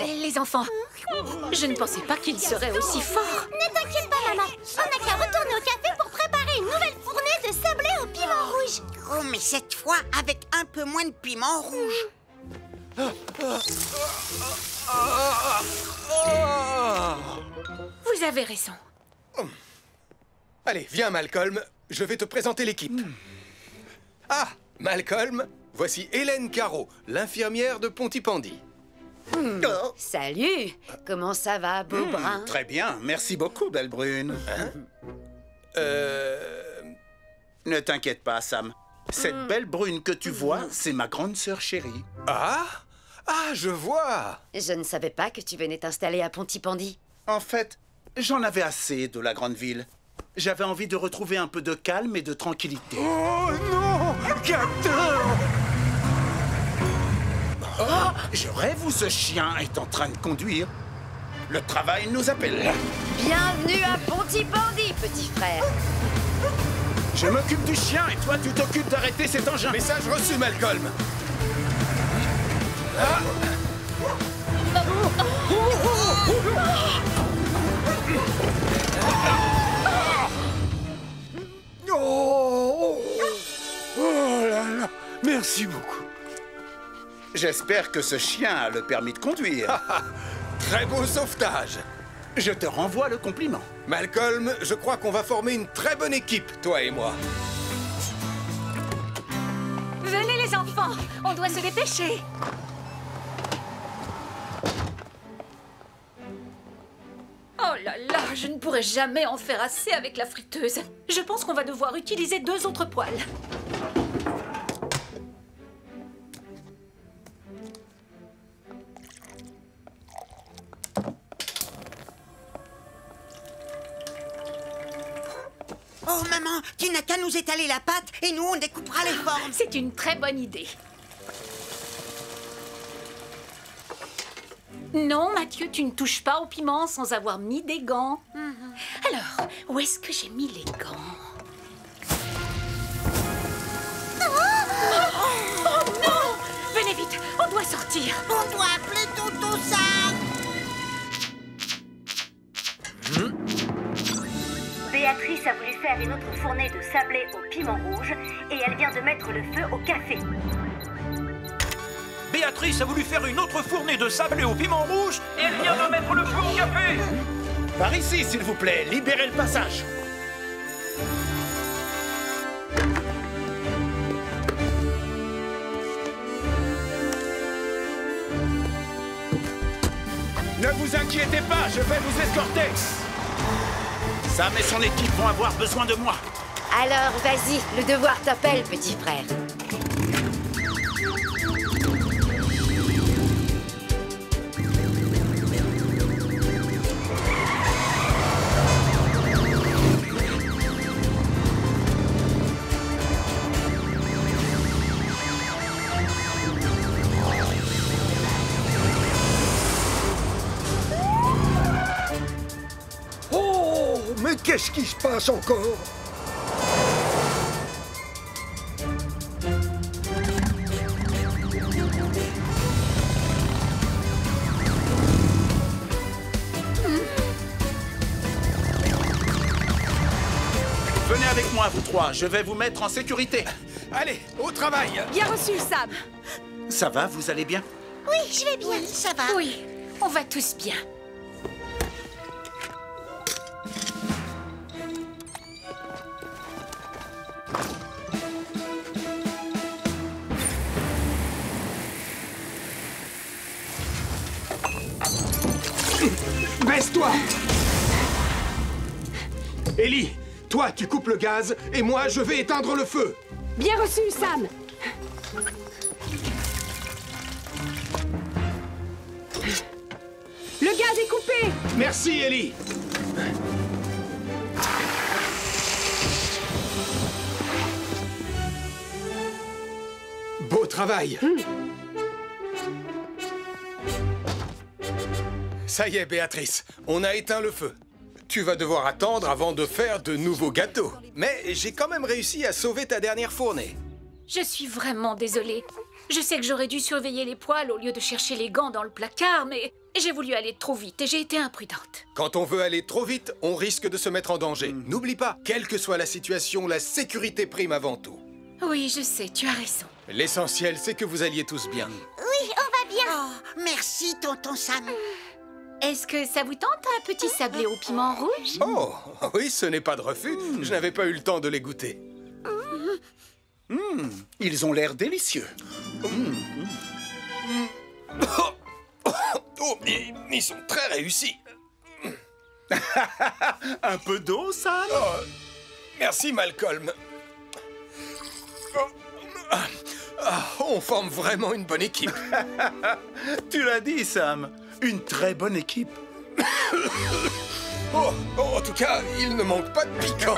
Les enfants, je ne pensais pas qu'ils seraient aussi forts. Ne t'inquiète pas, maman. On n'a qu'à retourner au café pour préparer une nouvelle fournée de sablé au piment rouge. Oh, mais cette fois avec un peu moins de piment rouge. Vous avez raison. Allez, viens, Malcolm. Je vais te présenter l'équipe. Ah, Malcolm, voici Hélène Caro, l'infirmière de Pontypandy. Salut! Comment ça va, beau brun? Très bien, merci beaucoup, belle brune. Ne t'inquiète pas, Sam. Cette belle brune que tu vois, c'est ma grande sœur chérie. Ah, je vois. Je ne savais pas que tu venais t'installer à Pontypandy. En fait, j'en avais assez de la grande ville. J'avais envie de retrouver un peu de calme et de tranquillité. Oh non, capteur! Oh, Je rêve où ce chien est en train de conduire. Le travail nous appelle. Bienvenue à Pontypandy, petit frère. Je m'occupe du chien et toi tu t'occupes d'arrêter cet engin. Message reçu, Malcolm. Oh là là, merci beaucoup. J'espère que ce chien a le permis de conduire. Très beau sauvetage. Je te renvoie le compliment. Malcolm, je crois qu'on va former une très bonne équipe, toi et moi. Venez les enfants, on doit se dépêcher. Oh là là, je ne pourrai jamais en faire assez avec la friteuse. Je pense qu'on va devoir utiliser 2 autres poêles. Oh maman, tu n'as qu'à nous étaler la pâte et nous on découpera les formes. C'est une très bonne idée. Non, Mathieu, tu ne touches pas au piment sans avoir mis des gants. Alors, où est-ce que j'ai mis les gants? Oh non! Venez vite, on doit sortir. On doit appeler Tonton Sam. Béatrice a voulu faire une autre fournée de sablé au piment rouge et elle vient de mettre le feu au café. Béatrice a voulu faire une autre fournée de sablé au piment rouge et elle vient de mettre le feu au café. Par ici, s'il vous plaît, libérez le passage. Ne vous inquiétez pas, je vais vous escorter. Sam et son équipe vont avoir besoin de moi. Alors, vas-y, le devoir t'appelle, petit frère. Oh, mais qu'est-ce qui se passe encore? Venez avec moi, vous trois, je vais vous mettre en sécurité. Allez, au travail. Bien reçu, Sam. Ça va, vous allez bien? Oui, je vais bien. Ça va. Oui, on va tous bien. Baisse-toi! Ellie, toi tu coupes le gaz et moi je vais éteindre le feu. Bien reçu, Sam. Le gaz est coupé. Merci Ellie. Beau travail. Ça y est, Béatrice, on a éteint le feu. Tu vas devoir attendre avant de faire de nouveaux gâteaux. Mais j'ai quand même réussi à sauver ta dernière fournée. Je suis vraiment désolée. Je sais que j'aurais dû surveiller les poêles au lieu de chercher les gants dans le placard, mais j'ai voulu aller trop vite et j'ai été imprudente. Quand on veut aller trop vite, on risque de se mettre en danger. N'oublie pas, quelle que soit la situation, la sécurité prime avant tout. Oui, je sais, tu as raison. L'essentiel, c'est que vous alliez tous bien. Oui, on va bien. Oh, merci, Tonton Sam. Est-ce que ça vous tente un petit sablé au piment rouge? Oh, oui, ce n'est pas de refus. Je n'avais pas eu le temps de les goûter. Ils ont l'air délicieux. Oh, ils sont très réussis. Un peu d'eau, Sam? Oh, merci, Malcolm. On forme vraiment une bonne équipe. Tu l'as dit, Sam. Une très bonne équipe. Oh, en tout cas, il ne manque pas de piquant.